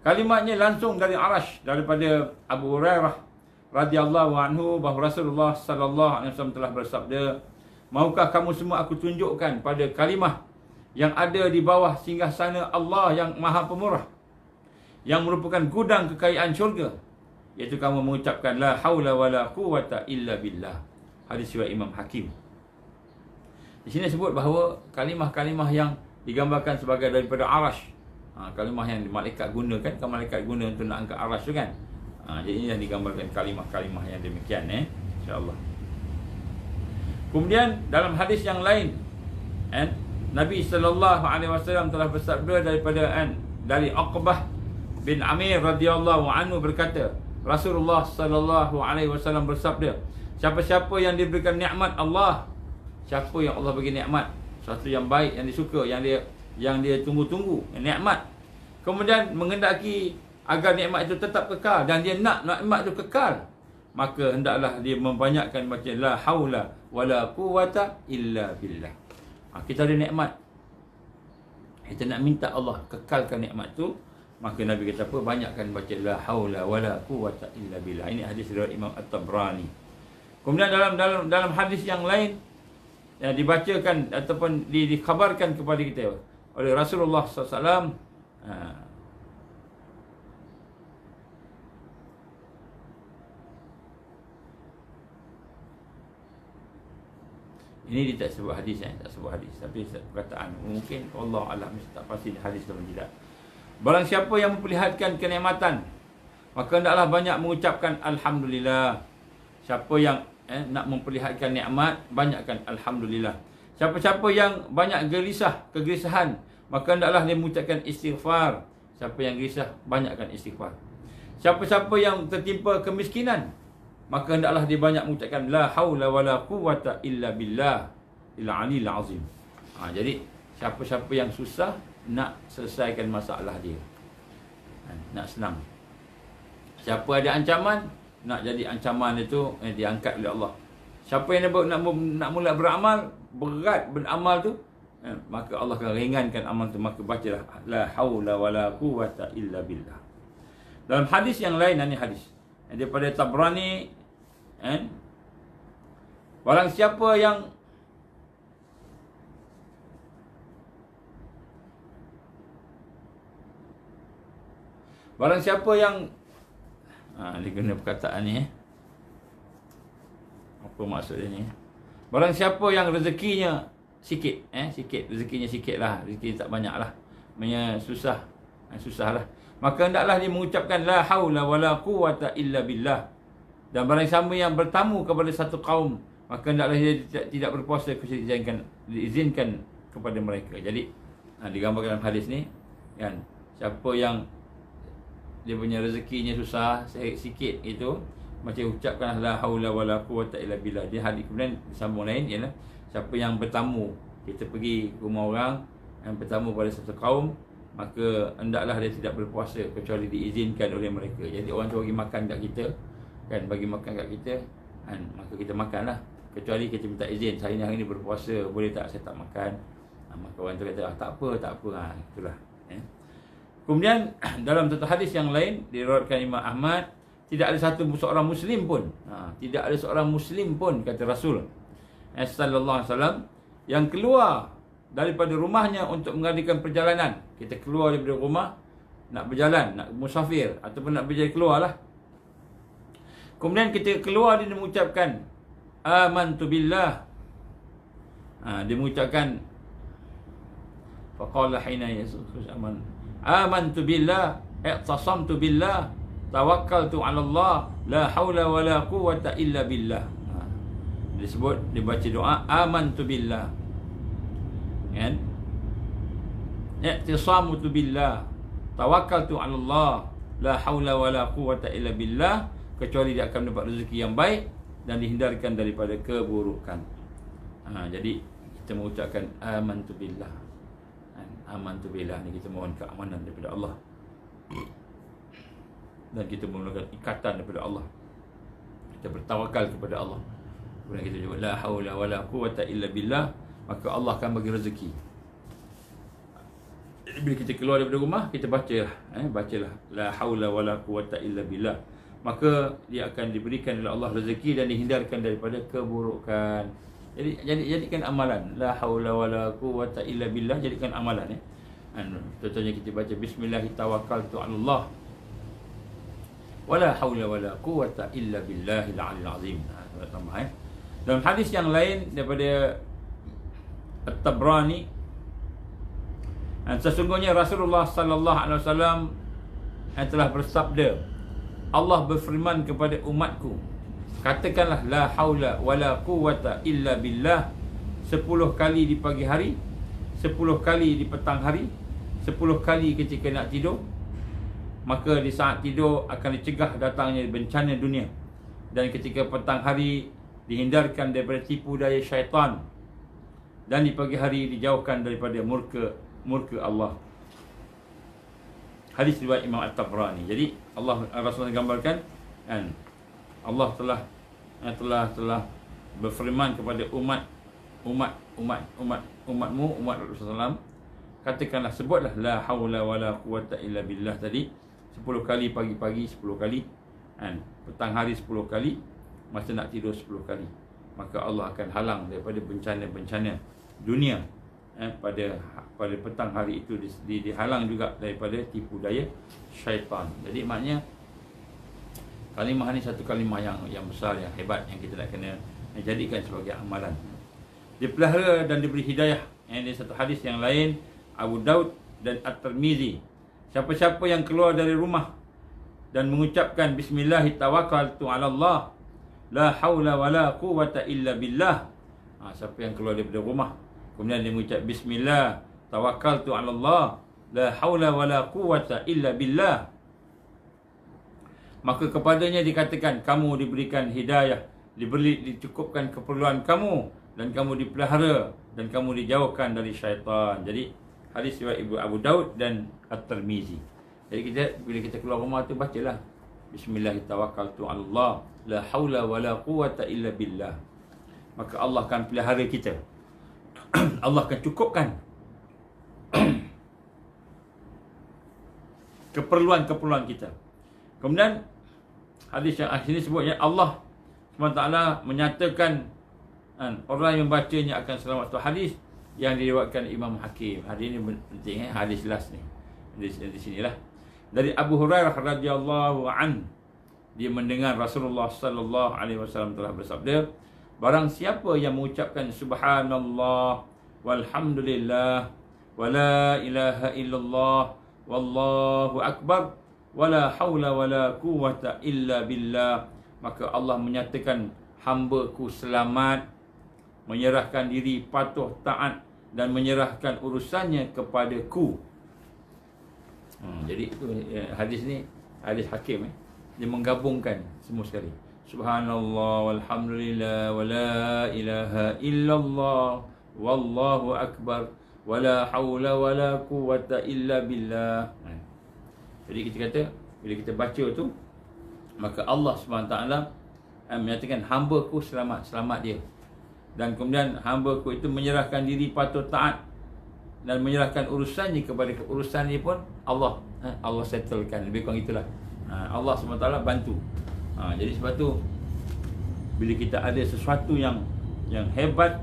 Kalimatnya langsung dari Arash, daripada Abu Hurairah radhiyallahu anhu bahawa Rasulullah sallallahu alaihi wasallam telah bersabda, maukah kamu semua aku tunjukkan pada kalimah yang ada di bawah singgasana Allah yang Maha Pemurah, yang merupakan gudang kekayaan syurga, iaitu kamu mengucapkan la haula wala quwwata illa billah. Hadis riwayat Imam Hakim. Di sini sebut bahawa kalimah-kalimah yang digambarkan sebagai daripada Arash, kalimah yang malaikat gunakan, kan malaikat guna untuk nak angkat Arash tu kan. Jadi ini yang digambarkan kalimah-kalimah yang demikian insya-Allah. Kemudian dalam hadis yang lain, Nabi sallallahu alaihi wasallam telah bersabda dari Uqbah bin Amir radhiyallahu anhu berkata, Rasulullah sallallahu alaihi wasallam bersabda, siapa-siapa yang diberikan nikmat Allah, siapa yang Allah bagi nikmat, sesuatu yang baik, yang disuka, yang dia tunggu-tunggu, nikmat, kemudian mengendaki agar nikmat itu tetap kekal, dan dia nak nikmat itu kekal, maka hendaklah dia membanyakkan baca la haula wala quwwata illa billah. Kita ada nikmat, kita nak minta Allah kekalkan nikmat tu, maka Nabi kata apa? Banyakkan baca la haula wala quwwata illa billah. Ini hadis riwayat Imam At-Tabrani. Kemudian dalam hadis yang lain yang dibacakan ataupun dikhabarkan kepada kita oleh Rasulullah SAW, ini dia tak sebut hadis, tak sebut hadis, tapi perkataan mungkin Allah alam, tak pasti hadis atau tidak. Barang siapa yang memperlihatkan kenikmatan, maka hendaklah banyak mengucapkan alhamdulillah. Siapa yang nak memperlihatkan nikmat, banyakkan alhamdulillah. Siapa-siapa yang banyak kegelisahan, maka hendaklah dia mengucapkan istighfar. Siapa yang gelisah, banyakkan istighfar. Siapa-siapa yang tertimpa kemiskinan, maka hendaklah dia banyak mengucapkan la haula wala quwwata illa billah il aliyil azim. Jadi siapa-siapa yang susah nak selesaikan masalah dia, nak senang. Siapa ada ancaman, nak jadi ancaman itu diangkat oleh Allah. Siapa yang nak mula beramal, berat beramal tu, maka Allah akan ringankan amal tu. Maka bacalah la haula wala quwwata illa billah. Dalam hadis yang lain, ini hadis daripada Tabrani, barang siapa yang dia guna perkataan ni, apa maksud dia ni? Barang siapa yang rezekinya sikit, sikit, rezekinya sikit lah, rezeki tak banyak lah, maknanya susah, susah lah, maka hendaklah dia mengucapkan la haula wala quwata illa billah. Dan barang siapa yang bertamu kepada satu kaum, maka hendaklah dia tidak berpuasa kecuali diizinkan kepada mereka. Jadi digambarkan dalam hadis ni kan, siapa yang dia punya rezekinya susah sikit itu, macam ucapkan la haula wala quwata illa billah. Dia hadis kemudian sambung lain ialah siapa yang bertamu, kita pergi ke rumah orang yang bertamu pada satu kaum, maka hendaklah dia tidak berpuasa kecuali diizinkan oleh mereka. Jadi orang tu bagi makan kat kita kan, bagi makan kat kita kan, maka kita makanlah, kecuali kita minta izin, saya ni hari ni berpuasa, boleh tak saya tak makan. Maka orang tu kata tak apa, itulah. Kemudian dalam satu hadis yang lain diriwayatkan Imam Ahmad, tidak ada seorang muslim pun, tidak ada seorang muslim pun, kata Rasul sallallahu alaihi wasallam, yang keluar daripada rumahnya untuk mengadakan perjalanan. Kita keluar daripada rumah nak berjalan, nak musafir ataupun nak berjalan keluar lah. Kemudian kita keluar, dia mengucapkan amantu billah. Dia mengucapkan faqala hina amantu billah, i'tasamtu billah, tawakkaltu 'ala Allah, la haula wala quwwata illa billah. Dia baca doa amantu billah. Kan? I'tisamtu billah, tawakkaltu 'ala Allah, la haula wala quwwata illa billah, kecuali dia akan mendapat rezeki yang baik dan dihindarkan daripada keburukan. Jadi kita mengucapkan amantu billah. Amantu billah ni kita mohon keamanan daripada Allah. Dan kita menggunakan ikatan daripada Allah. Kita bertawakal kepada Allah. Kemudian kita juga la haula wala quwwata illa billah, maka Allah akan bagi rezeki. Jadi bila kita keluar daripada rumah, kita bacalah, bacalah la haula wala quwwata illa billah, maka dia akan diberikan oleh Allah rezeki dan dihindarkan daripada keburukan. Jadi jadikan amalan la haula wala quwwata illa billah, jadikan amalan ya. Contohnya kita baca bismillah tawakkaltu 'ala Allah, wala haula wala quwwata illa billahil 'aliyyil 'azim. Tambah dalam hadis yang lain daripada At-Tabrani, sesungguhnya Rasulullah sallallahu alaihi wasallam telah bersabda, Allah berfirman kepada umatku, katakanlah la haula wala quwwata illa billah 10 kali di pagi hari, 10 kali di petang hari, 10 kali ketika nak tidur. Maka di saat tidur akan dicegah datangnya bencana dunia, dan ketika petang hari dihindarkan daripada tipu daya syaitan, dan di pagi hari dijauhkan daripada murka Allah. Hadis riwayat Imam At-Tabrani. Jadi Rasulullah gambarkan kan, Allah telah berfirman kepada umatmu, umat Rasulullah, katakanlah, sebutlah la haula wala quwwata illa billah tadi 10 kali pagi-pagi, 10 kali kan, petang hari 10 kali, masa nak tidur 10 kali. Maka Allah akan halang daripada bencana-bencana dunia pada petang hari itu, dihalang juga daripada tipu daya syaitan. Jadi maknanya kalimah ni satu kalimah yang besar, yang hebat, yang kita nak kena jadikan sebagai amalan. Dipelihara dan diberi hidayah. Ini satu hadis yang lain, Abu Daud dan At-Tirmizi. Siapa-siapa yang keluar dari rumah dan mengucapkan bismillah tawakkaltu 'ala Allah, la haula wala quwwata illa billah. Siapa yang keluar daripada rumah kemudian dia mengucap bismillah tawakkaltu 'ala Allah, la haula wala quwwata illa billah, maka kepadanya dikatakan kamu diberikan hidayah, dicukupkan keperluan kamu, dan kamu dipelihara, dan kamu dijauhkan dari syaitan. Jadi hadis riwayat Ibu Abu Daud dan At-Tirmizi. Jadi bila kita keluar rumah tu bacalah bismillah tawakkaltu 'ala Allah, la haula wala quwwata illa billah, maka Allah akan pelihara kita. Allah akan cukupkan keperluan kita. Kemudian hadis yang akhir ini sebutnya Allah SWT menyatakan orang yang bacanya akan selamat. Itu hadis yang diriwayatkan Imam Hakim. Hadis ini penting, hadis last ni. Di sinilah. Dari Abu Hurairah radhiyallahu an, dia mendengar Rasulullah sallallahu alaihi wasallam telah bersabda, Barang siapa yang mengucapkan subhanallah walhamdulillah wala ilaha illallah wallahu akbar wala haula wala quwwata illa billah, maka Allah menyatakan hamba-Ku selamat, menyerahkan diri patuh taat dan menyerahkan urusannya kepada-Ku. Jadi itu hadis ni hadis Hakim dia menggabungkan semua sekali. Subhanallah walhamdulillah wala ilaha illallah wallahu akbar wala haula wala quwwata illa billah. Jadi kita kata bila kita baca tu, maka Allah SWT menyatakan hamba-Ku selamat, selamat dia. Dan kemudian hamba-Ku itu menyerahkan diri patuh taat dan menyerahkan urusannya kepada urusannya pun Allah. Allah settlekan, lebih kurang itulah. Allah SWT bantu. Jadi sebab tu bila kita ada sesuatu yang hebat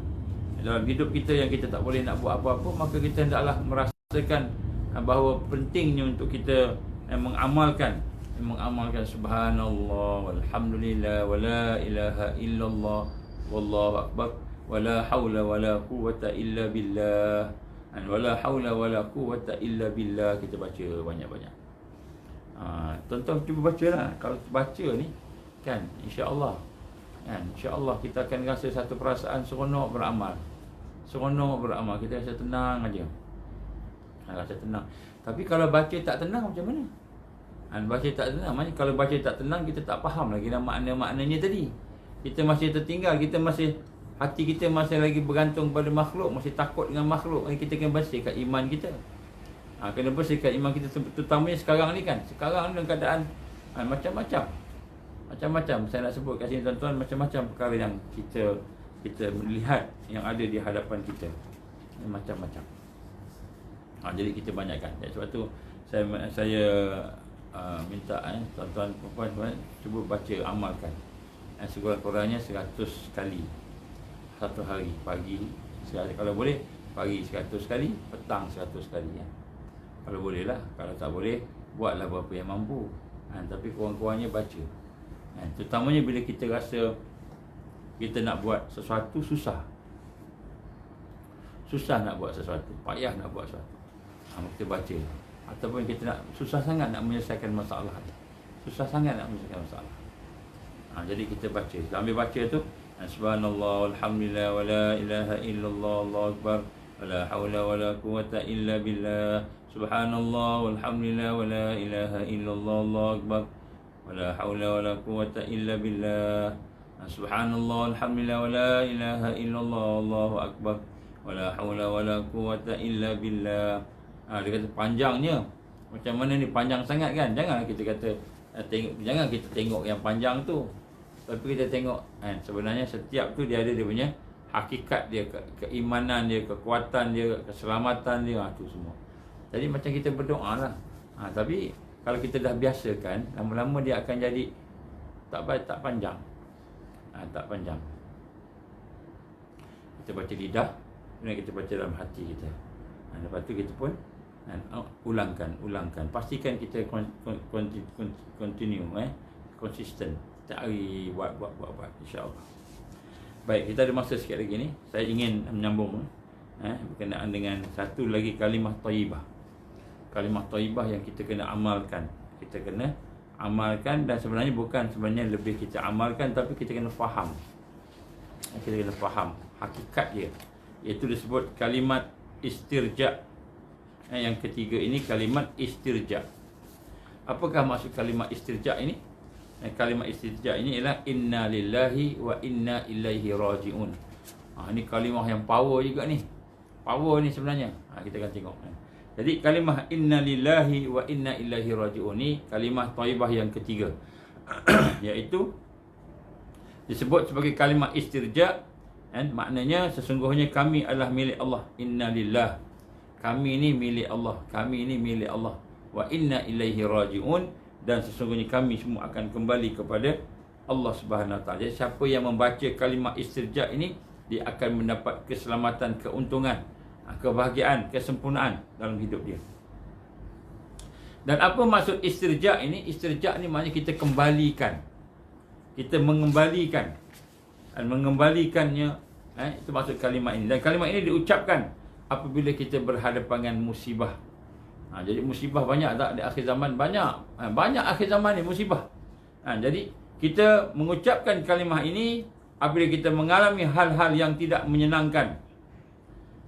dalam hidup kita yang kita tak boleh nak buat apa-apa, maka kita hendaklah merasakan bahawa pentingnya untuk kita mengamalkan subhanallah walhamdulillah wala ilaha illallah wallahu akbar wala haula wala quwwata illa billah. Wala haula wala quwwata illa billah kita baca banyak-banyak. Tuan-tuan cuba bacalah. Kalau baca ni kan, insya-Allah kita akan rasa satu perasaan seronok beramal. Kita rasa tenang aja. Rasa tenang. Tapi kalau baca tak tenang macam mana? Baca tak tenang, maknanya kalau baca tak tenang kita tak faham lagi dah makna-maknanya tadi. Kita masih tertinggal, hati kita masih lagi bergantung pada makhluk, masih takut dengan makhluk. Kita kena bersihkan iman kita. Kena bersihkan iman kita, terutamanya sekarang ni kan. Sekarang ni dalam keadaan macam-macam. Saya nak sebut kat sini tuan-tuan, macam-macam perkara yang kita melihat yang ada di hadapan kita. Macam-macam. Jadi kita banyakkan. Sebab tu saya minta tuan-tuan puan-puan cuba baca, amalkan. Sekurang-kurangnya 100 kali satu hari. Pagi kalau boleh, pagi 100 kali, petang 100 kali ya. Kalau boleh lah. Kalau tak boleh, buatlah berapa yang mampu. Tapi kurang-kurangnya baca. Terutamanya bila kita rasa kita nak buat sesuatu susah nak buat sesuatu, payah nak buat sesuatu, kita baca. Ataupun kita nak susah sangat nak menyelesaikan masalah, jadi kita baca. Sambil baca tu subhanallah walhamdulillah wala ilaha illallah allahu akbar wala haula wala quwwata illa billah. Subhanallah walhamdulillah wala ilaha illallah allahu akbar wala haula wala quwwata illa billah. Subhanallah walhamdulillah wala ilaha illallah allahu akbar wala haula wala quwwata illa billah. Dia kata panjangnya macam mana ni, panjang sangat kan. Jangan kita kata jangan kita tengok yang panjang tu, tapi kita tengok sebenarnya setiap tu dia ada dia punya hakikat dia, keimanan dia, kekuatan dia, keselamatan dia, tu semua. Jadi macam kita berdoa lah. Tapi kalau kita dah biasakan, lama-lama dia akan jadi tak panjang. Tak panjang. Kita baca lidah, kemudian kita baca dalam hati kita. Lepas tu kita pun ulangkan. Pastikan kita continue, konsisten. Cari buat insya-Allah. Baik, kita ada masa sikit lagi ni. Saya ingin menyambung berkenaan dengan satu lagi kalimah thayyibah. Kalimah thayyibah yang kita kena amalkan. Kita kena amalkan, dan sebenarnya bukan lebih kita amalkan, tapi kita kena faham. Kita kena faham hakikat dia. Iaitu disebut kalimat istirja. Yang ketiga ini kalimat istirja. Apakah maksud kalimat istirja ini? Kalimat istirja ini ialah inna lillahi wa inna ilaihi raji'un. Ini kalimah yang power juga ni. Power ni sebenarnya. Kita akan tengok. Jadi kalimah inna lillahi wa inna ilaihi raji'un ni kalimah thayyibah yang ketiga. Iaitu disebut sebagai kalimah istirja. Maknanya sesungguhnya kami adalah milik Allah. Inna lillah. Kami ini milik Allah. Kami ini milik Allah. Wa inna ilaihi raji'un. Dan sesungguhnya kami semua akan kembali kepada Allah Subhanahu Wa Taala. Jadi siapa yang membaca kalimah istirja ini, dia akan mendapat keselamatan, keuntungan, kebahagiaan, kesempurnaan dalam hidup dia. Dan apa maksud istirja ini? Istirja ni maknanya kita kembalikan. Kita mengembalikan mengembalikannya. Itu maksud kalimat ini. Dan kalimat ini diucapkan apabila kita berhadapan dengan musibah. Jadi musibah banyak tak di akhir zaman? Banyak. Banyak akhir zaman ni musibah. Jadi kita mengucapkan kalimah ini apabila kita mengalami hal-hal yang tidak menyenangkan.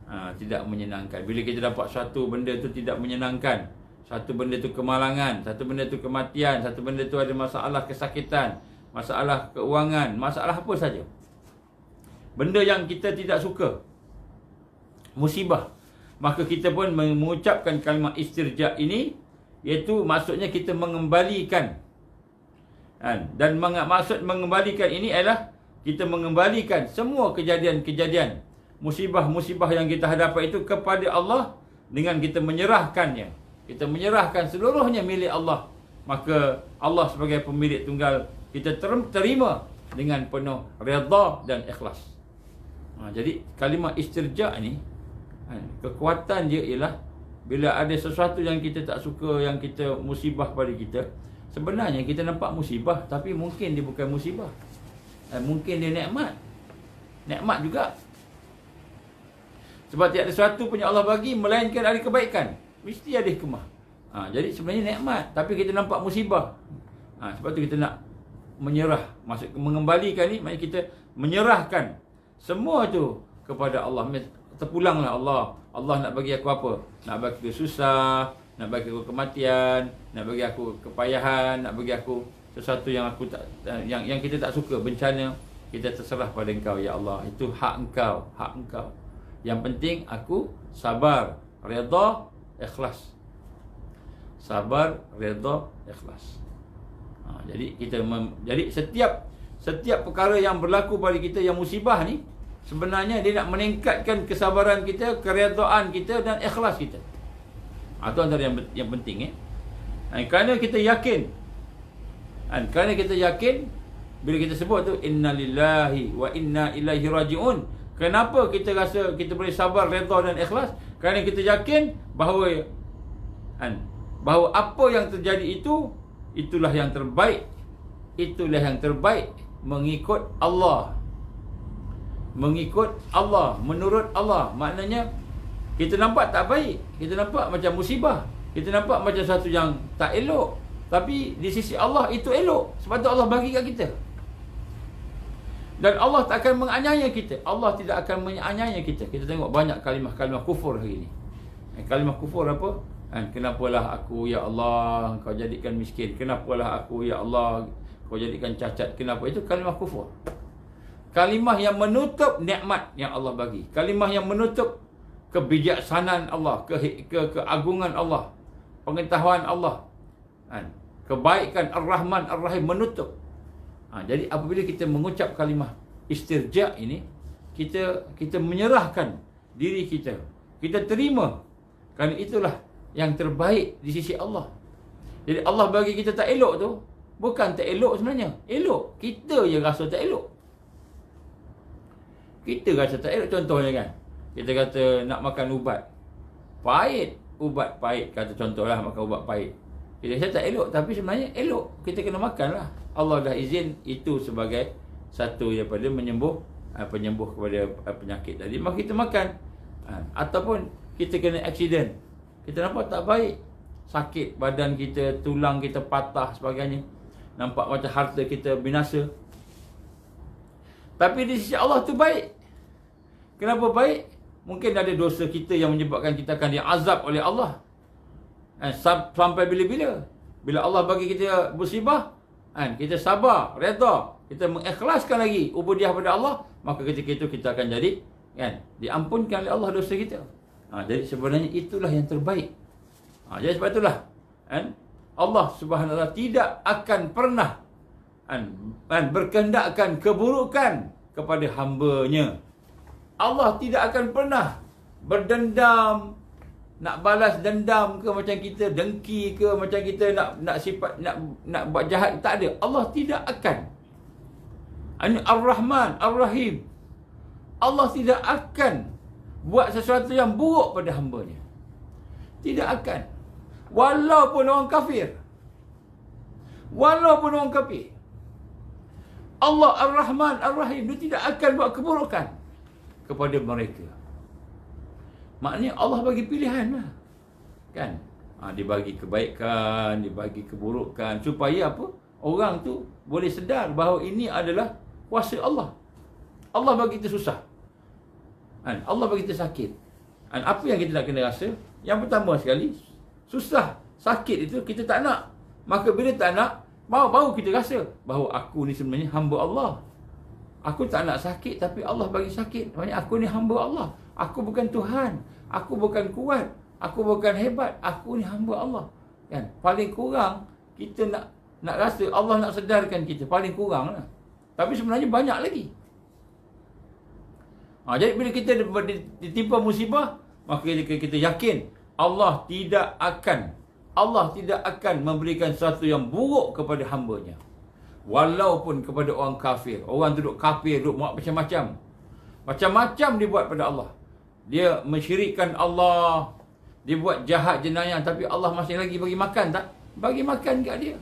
Tidak menyenangkan. Bila kita dapat satu benda tu tidak menyenangkan, satu benda tu kemalangan, satu benda tu kematian, satu benda tu ada masalah kesakitan, masalah keuangan, masalah apa saja, benda yang kita tidak suka, musibah, maka kita pun mengucapkan kalimat istirja ini, iaitu maksudnya kita mengembalikan. Dan maksud mengembalikan ini adalah kita mengembalikan semua kejadian-kejadian, musibah-musibah yang kita hadapi itu kepada Allah dengan kita menyerahkannya. Kita menyerahkan seluruhnya milik Allah. Maka Allah sebagai pemilik tunggal, kita terima dengan penuh redha dan ikhlas. Jadi kalimat istirja ni, kekuatan dia ialah bila ada sesuatu yang kita tak suka, yang kita musibah pada kita, sebenarnya kita nampak musibah, tapi mungkin dia bukan musibah. Mungkin dia nikmat. Nikmat juga. Sebab tiada sesuatu pun yang Allah bagi melainkan ada kebaikan. Mesti ada hikmah. Jadi sebenarnya nikmat, tapi kita nampak musibah. Sebab tu kita nak menyerah. Maksud mengembalikan ni, maknanya kita menyerahkan semua tu kepada Allah. Terpulanglah Allah. Allah nak bagi aku apa? Nak bagi aku susah, nak bagi aku kematian, nak bagi aku kepayahan, nak bagi aku sesuatu yang aku tak, yang kita tak suka, bencana. Kita terserah pada Engkau, ya Allah. Itu hak Engkau, hak Engkau. Yang penting aku sabar, redha, ikhlas. Sabar, redha, ikhlas. Jadi jadi setiap perkara yang berlaku pada kita yang musibah ni, sebenarnya dia nak meningkatkan kesabaran kita, keredaan kita dan ikhlas kita. Itu antara yang penting. Kerana kita yakin, kerana kita yakin, bila kita sebut tu innalillahi wa inna ilaihi raji'un, kenapa kita rasa kita boleh sabar, redha dan ikhlas? Kerana kita yakin bahawa apa yang terjadi itu, itulah yang terbaik. Itulah yang terbaik mengikut Allah. Mengikut Allah, menurut Allah. Maknanya kita nampak tak baik, kita nampak macam musibah, kita nampak macam satu yang tak elok, tapi di sisi Allah itu elok. Sebab tu Allah bagi kat kita. Dan Allah tak akan menganiaya kita. Allah tidak akan menganiaya kita. Kita tengok banyak kalimah-kalimah kufur hari ini. Kalimah kufur apa? Kenapalah aku, ya Allah, Kau jadikan miskin. Kenapalah aku, ya Allah, Kau jadikan cacat. Kenapa? Itu kalimah kufur. Kalimah yang menutup nikmat yang Allah bagi. Kalimah yang menutup kebijaksanaan Allah, keagungan Allah, pengetahuan Allah, kebaikan Ar-Rahman Ar-Rahim, menutup. Jadi apabila kita mengucap kalimah istirja ini, kita menyerahkan diri kita. Kita terima, kerana itulah yang terbaik di sisi Allah. Jadi Allah bagi kita tak elok tu, bukan tak elok sebenarnya. Elok. Kita je rasa tak elok. Kita rasa tak elok. Contohnya kan, kita kata nak makan ubat pahit. Ubat pahit, kata contohlah makan ubat pahit. Kita rasa tak elok, tapi sebenarnya elok. Kita kena makan lah. Allah dah izin itu sebagai satu daripada penyembuh kepada penyakit tadi, maka kita makan. Ataupun kita kena accident, kita nampak tak baik, sakit badan kita, tulang kita patah sebagainya, nampak macam harta kita binasa, tapi di sisi Allah tu baik. Kenapa baik? Mungkin ada dosa kita yang menyebabkan kita akan diazab oleh Allah. Sampai bila-bila. Bila Allah bagi kita musibah, kita sabar, redha, kita mengikhlaskan lagi ubudiah pada Allah, maka ketika itu kita akan jadi diampunkan oleh Allah dosa kita. Jadi sebenarnya itulah yang terbaik. Jadi sebab itulah Allah Subhanahu Wa Taala tidak akan pernah berkehendakkan keburukan kepada hamba-Nya. Allah tidak akan pernah berdendam, nak balas dendam ke, macam kita dengki ke, macam kita nak sifat nak buat jahat. Tak ada. Allah tidak akan. Ini Ar-Rahman Ar-Rahim. Allah tidak akan buat sesuatu yang buruk pada hamba-Nya. Tidak akan. Walaupun orang kafir. Walaupun orang kafir. Allah Ar-Rahman Ar-Rahim, dia tidak akan buat keburukan kepada mereka. Maknanya Allah bagi pilihan lah. Kan? Dia bagi kebaikan, dia bagi keburukan, supaya apa? Orang tu boleh sedar bahawa ini adalah kuasa Allah. Allah bagi kita susah. Allah bagi kita sakit. Apa yang kita nak kena rasa? Yang pertama sekali, susah, sakit itu kita tak nak. Maka bila tak nak, baru kita rasa bahawa aku ni sebenarnya hamba Allah. Aku tak nak sakit, tapi Allah bagi sakit. Maksudnya aku ni hamba Allah. Aku bukan Tuhan. Aku bukan kuat. Aku bukan hebat. Aku ni hamba Allah. Kan? Paling kurang kita nak rasa, Allah nak sedarkan kita. Paling kurang lah. Tapi sebenarnya banyak lagi. Jadi bila kita ditimpa musibah, maka kita yakin Allah tidak akan memberikan sesuatu yang buruk kepada hamba-Nya. Walaupun kepada orang kafir. Orang duduk kafir, duduk buat macam-macam. Macam-macam dia buat pada Allah. Dia mensyirikkan Allah. Dia buat jahat jenayah, tapi Allah masih lagi bagi makan tak? Bagi makan kat dia.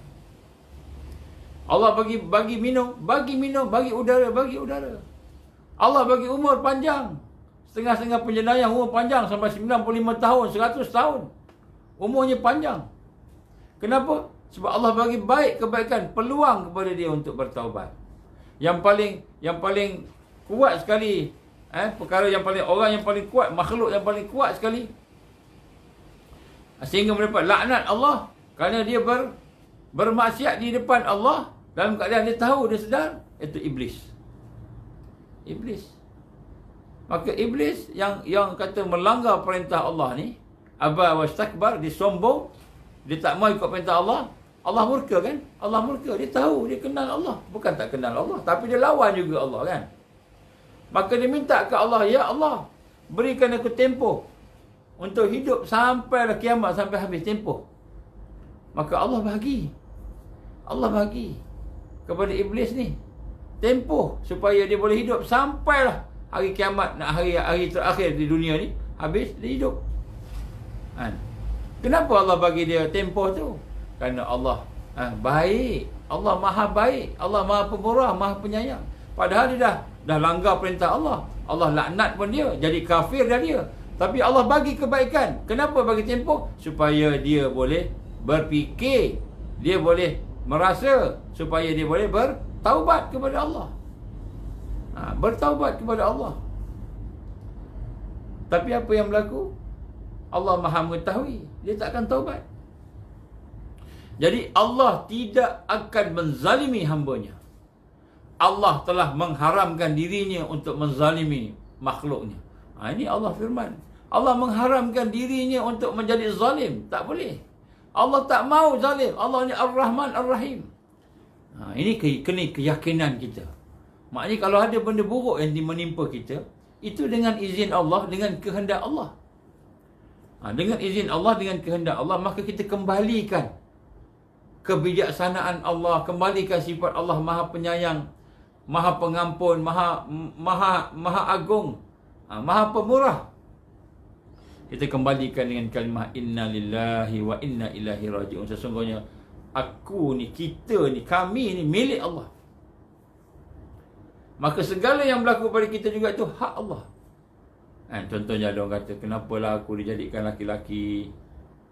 Allah bagi minum, bagi udara. Allah bagi umur panjang. Setengah-setengah penjenayah umur panjang sampai 95 tahun, 100 tahun. Umurnya panjang. Kenapa? Sebab Allah bagi kebaikan, peluang kepada dia untuk bertaubat. Yang paling kuat sekali, perkara yang paling, orang yang paling kuat, makhluk yang paling kuat sekali, sehingga mendapat laknat Allah kerana dia bermaksiat di depan Allah dalam keadaan dia tahu, dia sedar, itu iblis. Maka iblis yang kata melanggar perintah Allah ni, aba wastakbar, dia sombong, dia tak mau ikut perintah Allah. Allah murka kan? Allah murka. Dia tahu, dia kenal Allah. Bukan tak kenal Allah, tapi dia lawan juga Allah kan? Maka dia minta ke Allah, ya Allah, berikan aku tempoh untuk hidup sampailah kiamat, sampai habis tempoh. Maka Allah bagi kepada iblis ni tempoh supaya dia boleh hidup sampailah hari kiamat, nak hari terakhir di dunia ni, habis dia hidup. Kenapa Allah bagi dia tempoh tu? Kerana Allah baik. Allah maha baik. Allah maha pemurah, maha penyayang. Padahal dia dah langgar perintah Allah. Allah laknat pun dia, jadi kafir dah dia. Tapi Allah bagi kebaikan. Kenapa bagi tempoh? Supaya dia boleh berfikir, dia boleh merasa, supaya dia boleh bertaubat kepada Allah. Bertaubat kepada Allah. Tapi apa yang berlaku? Allah maha mengetahui, dia tak akan taubat. Jadi Allah tidak akan menzalimi hamba-Nya. Allah telah mengharamkan dirinya untuk menzalimi makhluknya. Ini Allah firman. Allah mengharamkan dirinya untuk menjadi zalim. Tak boleh. Allah tak mau zalim. Allah ni Ar-Rahman Ar-Rahim. Ini keyakinan kita. Maknanya kalau ada benda buruk yang menimpa kita, itu dengan izin Allah, dengan kehendak Allah. Dengan izin Allah, dengan kehendak Allah, maka kita kembalikan kebijaksanaan Allah, kembalikan sifat Allah maha penyayang, maha pengampun, maha agung, maha pemurah. Kita kembalikan dengan kalimah inna lillahi wa inna ilaihi raji'un. Sesungguhnya aku ni, kita ni, kami ni milik Allah. Maka segala yang berlaku pada kita juga itu hak Allah. Contohnya ada orang kata, kenapalah aku dijadikan laki-laki?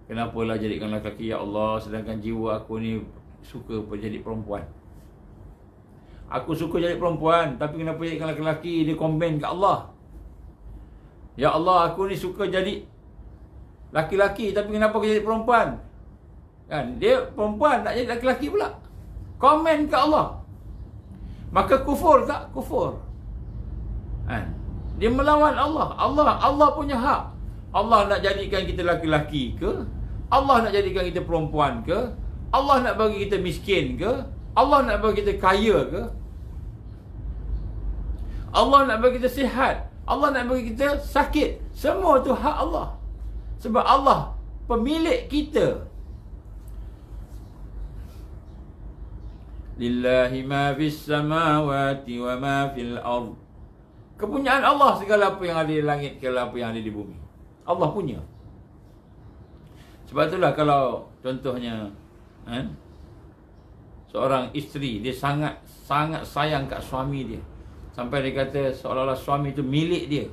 Kenapalah jadikan laki-laki, ya Allah, sedangkan jiwa aku ni suka jadi perempuan. Aku suka jadi perempuan, tapi kenapa jadikan laki-laki? Dia komen kat Allah. Ya Allah, aku ni suka jadi laki-laki, tapi kenapa aku jadi perempuan? Kan, dia perempuan nak jadi laki-laki pula. Komen kat Allah. Maka kufur tak? Kufur. Dia melawan Allah. Allah punya hak. Allah nak jadikan kita laki-laki ke? Allah nak jadikan kita perempuan ke? Allah nak bagi kita miskin ke? Allah nak bagi kita kaya ke? Allah nak bagi kita sihat? Allah nak bagi kita sakit? Semua tu hak Allah. Sebab Allah pemilik kita. Lillahi ma fis samawati wa ma fil ard. Kepunyaan Allah segala apa yang ada di langit, segala apa yang ada di bumi. Allah punya. Sebab itulah kalau contohnya seorang isteri, dia sangat sangat sayang kat suami dia. Sampai dia kata seolah-olah suami tu milik dia.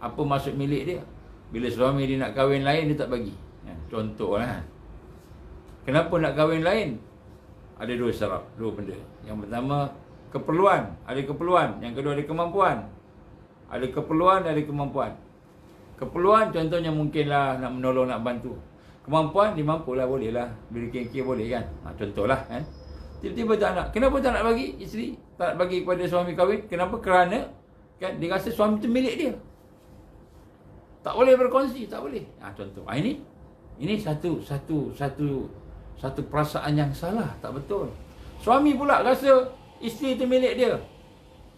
Apa maksud milik dia? Bila suami dia nak kahwin lain, dia tak bagi. Contohlah. Kenapa nak kahwin lain? Ada dua syarat, dua benda. Yang pertama, keperluan. Ada keperluan. Yang kedua, ada kemampuan. Ada keperluan, ada kemampuan. Keperluan contohnya mungkinlah nak menolong, nak bantu. Kemampuan, dia mampulah, bolehlah. Bila kira-kira boleh kan. Contohlah kan. Tiba-tiba tak nak. Kenapa tak nak bagi isteri? Tak nak bagi kepada suami kahwin. Kenapa? Kerana kan, dia rasa suami tu milik dia. Tak boleh berkongsi, tak boleh. Contoh. Ini satu perasaan yang salah, tak betul. Suami pula rasa isteri tu milik dia.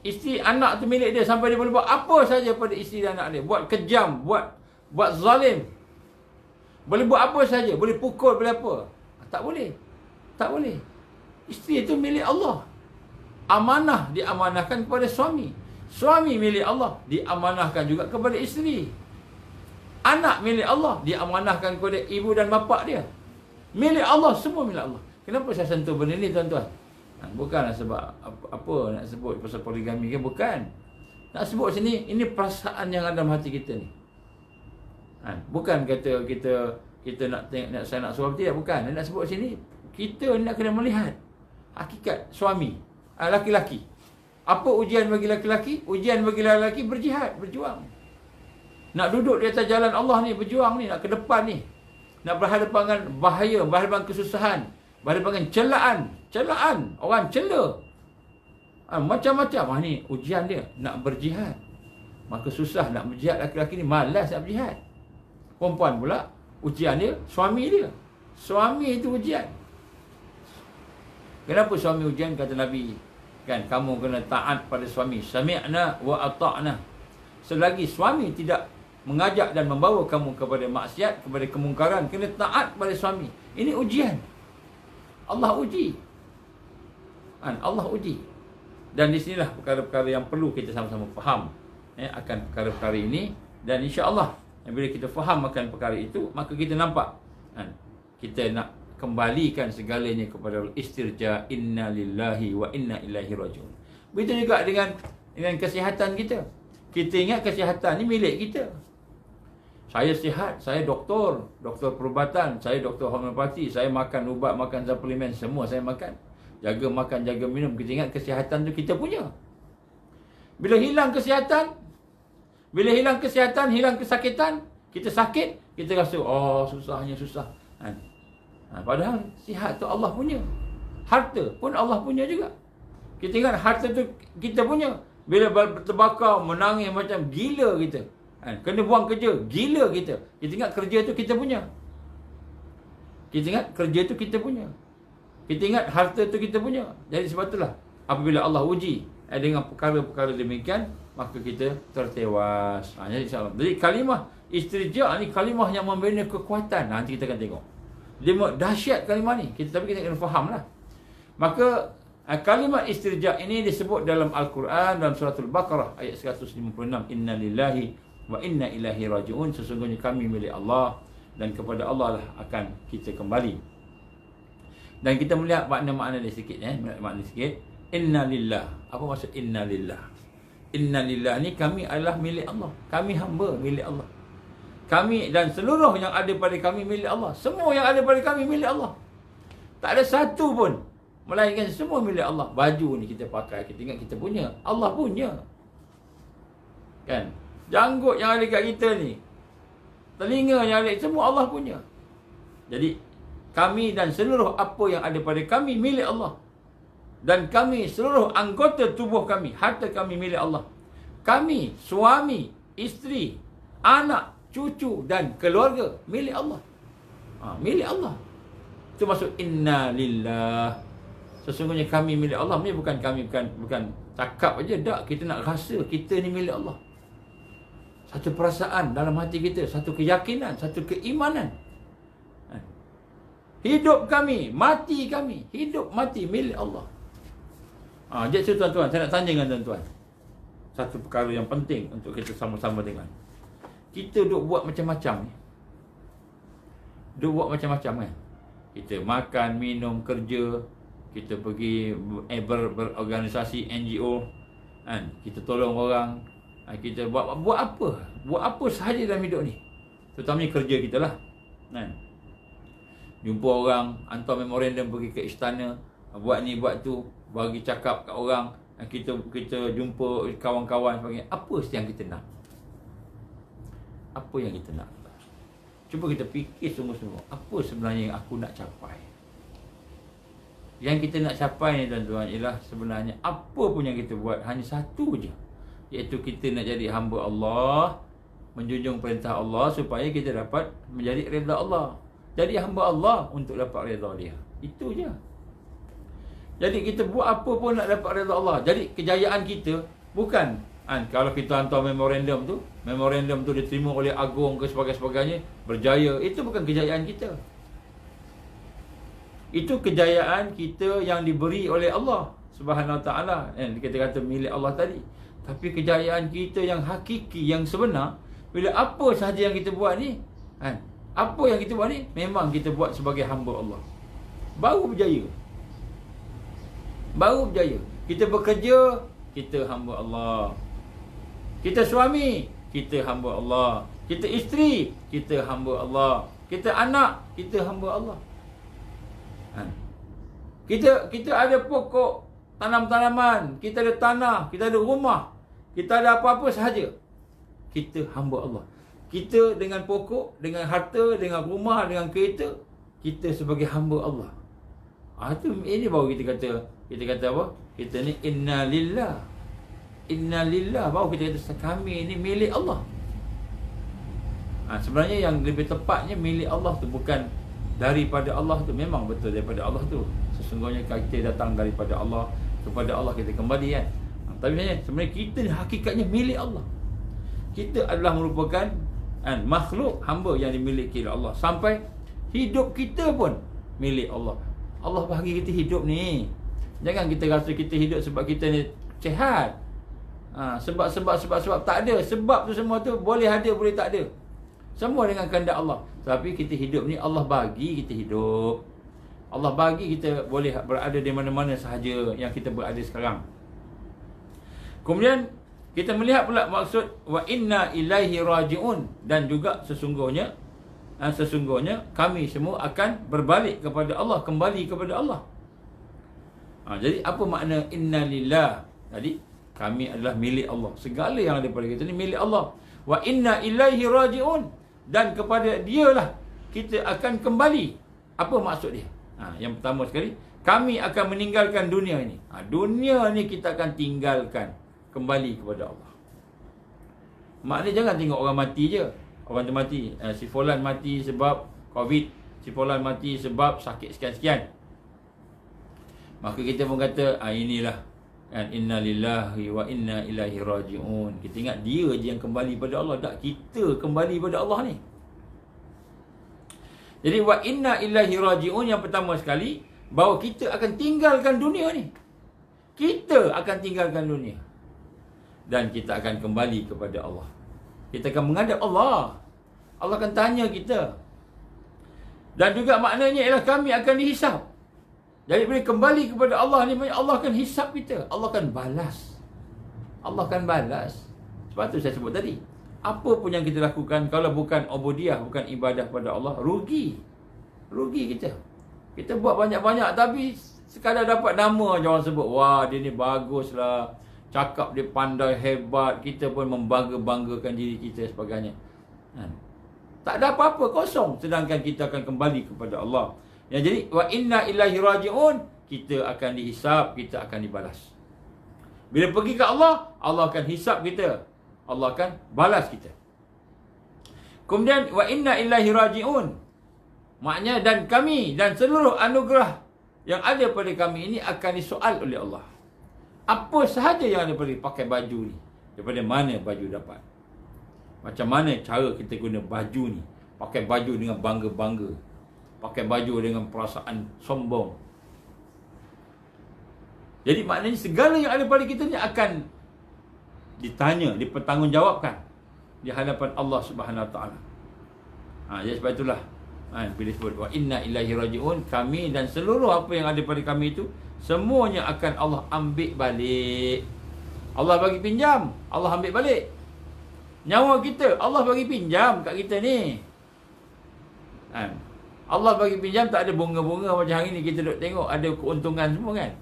Isteri, anak tu milik dia, sampai dia boleh buat apa saja pada isteri dan anak dia. Buat kejam, buat zalim. Boleh buat apa saja, boleh pukul, boleh apa. Tak boleh. Tak boleh. Isteri itu milik Allah. Amanah diamanahkan kepada suami. Suami milik Allah, diamanahkan juga kepada isteri. Anak milik Allah, diamanahkan kepada ibu dan bapa dia. Milik Allah, semua milik Allah. Kenapa saya sentuh benda ni, tuan-tuan? Bukanlah sebab apa nak sebut pasal poligami ke, bukan. Nak sebut sini, ini perasaan yang ada dalam hati kita ni. Bukan kata kita nak tengok, saya nak suruh dia, bukan. Nak sebut sini, kita nak kena melihat hakikat suami, laki-laki. Apa ujian bagi laki-laki? Ujian bagi laki-laki berjihad, berjuang. Nak duduk di atas jalan Allah ni, berjuang ni, nak ke depan ni. Nak berhadapan dengan bahaya, berhadapan kesusahan, berhadapan dengan celaan, orang cela. Macam-macam. Ni ujian dia, nak berjihad. Maka susah nak berjihad laki-laki ni, malas nak berjihad. Perempuan pula, ujian dia, suami dia. Suami itu ujian. Kenapa suami ujian? Kata Nabi, kan, kamu kena taat pada suami. Sami'na wa ata'na. Selagi suami tidak mengajak dan membawa kamu kepada maksiat, kepada kemungkaran, kena taat pada suami. Ini ujian. Allah uji. Allah uji. Dan di sinilah perkara-perkara yang perlu kita sama-sama faham akan perkara-perkara ini. Dan insya-Allah bila kita faham akan perkara itu, maka kita nampak kita nak kembalikan segalanya kepada istirja, inna lillahi wa inna ilaihi rajiun. Begitu juga dengan kesihatan kita. Kita ingat kesihatan ni milik kita. Saya sihat, saya doktor perubatan, saya doktor homeopati, saya makan ubat, makan suplemen, semua saya makan. Jaga makan, jaga minum. Kita ingat kesihatan tu kita punya. Bila hilang kesihatan, hilang kesakitan, kita sakit, kita rasa, susahnya susah. Padahal sihat tu Allah punya. Harta pun Allah punya juga. Kita ingat harta tu kita punya. Bila terbakar, menangis macam gila kita. Kena buang kerja, gila kita. Kita ingat kerja tu kita punya. Kita ingat kerja tu kita punya. Kita ingat harta tu kita punya. Jadi sebab itulah, apabila Allah uji dengan perkara-perkara demikian, maka kita tertewas. Jadi insyaAllah. Jadi kalimah istirja' ni kalimah yang membina kekuatan. Nanti kita akan tengok. Dia dahsyat kalimah ni. Tapi kita kena faham lah. Maka kalimat istirja' ini disebut dalam Al-Quran, dalam surah Al-Baqarah ayat 156. Inna lillahi wa inna ilaihi raji'un. Sesungguhnya kami milik Allah dan kepada Allah lah akan kita kembali. Dan kita melihat makna-makna dia sikit. Makna sikit. Inna lillah. Apa maksud inna lillah? Inna lillah ni kami adalah milik Allah. Kami hamba milik Allah. Kami dan seluruh yang ada pada kami milik Allah. Semua yang ada pada kami milik Allah. Tak ada satu pun melainkan semua milik Allah. Baju ni kita pakai, kita ingat kita punya. Allah punya. Kan? Janggut yang ada kat kita ni, telinga yang ada, semua Allah punya. Jadi kami dan seluruh apa yang ada pada kami milik Allah. Dan kami, seluruh anggota tubuh kami, harta kami milik Allah. Kami, suami, isteri, anak, cucu dan keluarga milik Allah. Milik Allah. Itu maksud inna lillah. Sesungguhnya kami milik Allah. Ini bukan kami, bukan cakap aja. Tak, kita nak rasa kita ni milik Allah. Satu perasaan dalam hati kita, satu keyakinan, satu keimanan. Hidup kami, mati kami, hidup mati milik Allah. Jadi tuan-tuan, saya nak tanya dengan tuan-tuan satu perkara yang penting untuk kita sama-sama dengar. Kita duk buat macam-macam ni. Duk buat macam-macam kan. Kita makan, minum, kerja. kita pergi berorganisasi NGO, kan, kita tolong orang, kita buat apa sahaja dalam hidup ni, terutamanya kerja kita lah, kan. Jumpa orang, hantar memorandum pergi ke istana, buat ni buat tu, bagi cakap kat orang, kita jumpa kawan-kawan sebagainya. Apa yang kita nak? Apa yang kita nak? Cuba kita fikir sungguh-sungguh, apa sebenarnya yang aku nak capai? Yang kita nak capai ni tuan-tuan ialah sebenarnya apa pun yang kita buat hanya satu je, iaitu kita nak jadi hamba Allah, menjunjung perintah Allah supaya kita dapat menjadi redha Allah. Jadi hamba Allah untuk dapat redha dia. Itu je. Jadi kita buat apa pun nak dapat redha Allah. Jadi kejayaan kita bukan kalau kita hantar memorandum tu diterima oleh agung ke sebagainya, berjaya, itu bukan kejayaan kita. Itu kejayaan kita yang diberi oleh Allah Subhanahu Wa Taala. Kita kata milik Allah tadi. Tapi kejayaan kita yang hakiki, yang sebenar, bila apa sahaja yang kita buat ni, apa yang kita buat ni memang kita buat sebagai hamba Allah, baru berjaya. Baru berjaya. Kita bekerja, kita hamba Allah. Kita suami, kita hamba Allah. Kita isteri, kita hamba Allah. Kita anak, kita hamba Allah. Kita ada pokok, tanam-tanaman, kita ada tanah, kita ada rumah, kita ada apa-apa sahaja, kita hamba Allah. Kita dengan pokok, dengan harta, dengan rumah, dengan kereta, kita sebagai hamba Allah. Ini baru kita kata apa? Kita ni inna lillah. Inna lillah, baru kita kata kami ni milik Allah. Sebenarnya yang lebih tepatnya milik Allah tu bukan daripada Allah tu. Memang betul daripada Allah tu. Sesungguhnya kita datang daripada Allah, kepada Allah kita kembali, kan. Tapi sebenarnya kita ni hakikatnya milik Allah. Kita adalah merupakan makhluk hamba yang dimiliki oleh Allah. Sampai hidup kita pun milik Allah. Allah bagi kita hidup ni. Jangan kita rasa kita hidup sebab kita ni sihat. Sebab tak ada. Sebab tu semua tu boleh ada, boleh tak ada. Semua dengan kehendak Allah. Tapi kita hidup ni Allah bagi kita hidup. Allah bagi kita boleh berada di mana-mana sahaja yang kita berada sekarang. Kemudian kita melihat pula maksud wa inna ilaihi raji'un, dan juga sesungguhnya kami semua akan berbalik kepada Allah, kembali kepada Allah. Jadi apa makna inna lillah? Tadi kami adalah milik Allah. Segala yang ada pada kita ni milik Allah. Wa inna ilaihi raji'un, dan kepada dialah kita akan kembali. Apa maksud dia? Yang pertama sekali, kami akan meninggalkan dunia ini. Dunia ni kita akan tinggalkan, kembali kepada Allah. Maknanya jangan tengok orang mati je. Orang tu mati, si fulan mati sebab COVID, si fulan mati sebab sakit sekian-sekian, maka kita pun kata inilah inna lillahi wa inna ilaihi raji'un. Kita ingat dia je yang kembali pada Allah, tak kita kembali pada Allah ni. Jadi wa inna ilaihi raji'un, yang pertama sekali, bahawa kita akan tinggalkan dunia ni. Kita akan tinggalkan dunia, dan kita akan kembali kepada Allah. Kita akan menghadap Allah. Allah akan tanya kita. Dan juga maknanya ialah kami akan dihisap. Jadi bila kembali kepada Allah ni, Allah akan hisap kita. Allah akan balas. Allah akan balas. Sebab tu saya sebut tadi, apa pun yang kita lakukan, kalau bukan ubudiyah, bukan ibadah pada Allah, rugi. Rugi kita. Kita buat banyak-banyak, tapi sekadar dapat nama je orang sebut, wah dia ni baguslah, cakap dia pandai, hebat, kita pun membangga-banggakan diri kita sebagainya. Tak ada apa-apa, kosong. Sedangkan kita akan kembali kepada Allah. Jadi wa inna ilaihi raji'un, kita akan dihisap, kita akan dibalas. Bila pergi ke Allah, Allah akan hisap kita, Allah akan balas kita. Kemudian wa inna ilaihi raji'un, maknanya dan kami dan seluruh anugerah yang ada pada kami ini akan disoal oleh Allah. Apa sahaja yang ada pada pakai baju ni, daripada mana baju dapat, macam mana cara kita guna baju ni, pakai baju dengan bangga-bangga, pakai baju dengan perasaan sombong. Jadi maknanya segala yang ada pada kita ni akan ditanya, dipertanggungjawabkan di hadapan Allah Subhanahu Wa Taala. Jadi sebab itulah bila disebut wa inna ilaihi raji'un, kami dan seluruh apa yang ada pada kami itu semuanya akan Allah ambil balik. Allah bagi pinjam, Allah ambil balik. Nyawa kita, Allah bagi pinjam kat kita ni. Kan? Allah bagi pinjam, tak ada bunga-bunga macam hari ni kita duk tengok ada keuntungan semua kan.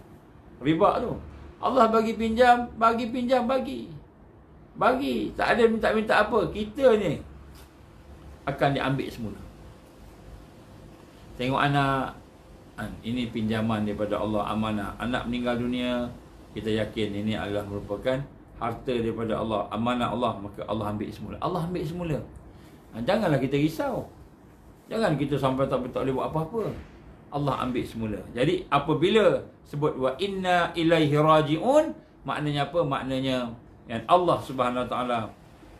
Riba tu. Allah bagi pinjam, bagi. Tak ada minta-minta apa. Kita ni akan diambil semula. Tengok anak, ini pinjaman daripada Allah, amanah. Anak meninggal dunia, kita yakin ini adalah merupakan harta daripada Allah, amanah Allah, maka Allah ambil semula. Allah ambil semula. Janganlah kita risau. Jangan kita sampai tak boleh buat apa-apa. Allah ambil semula. Jadi apabila sebut wa inna ilaihi raji'un, maknanya apa? Maknanya yang Allah Subhanahu Wa Taala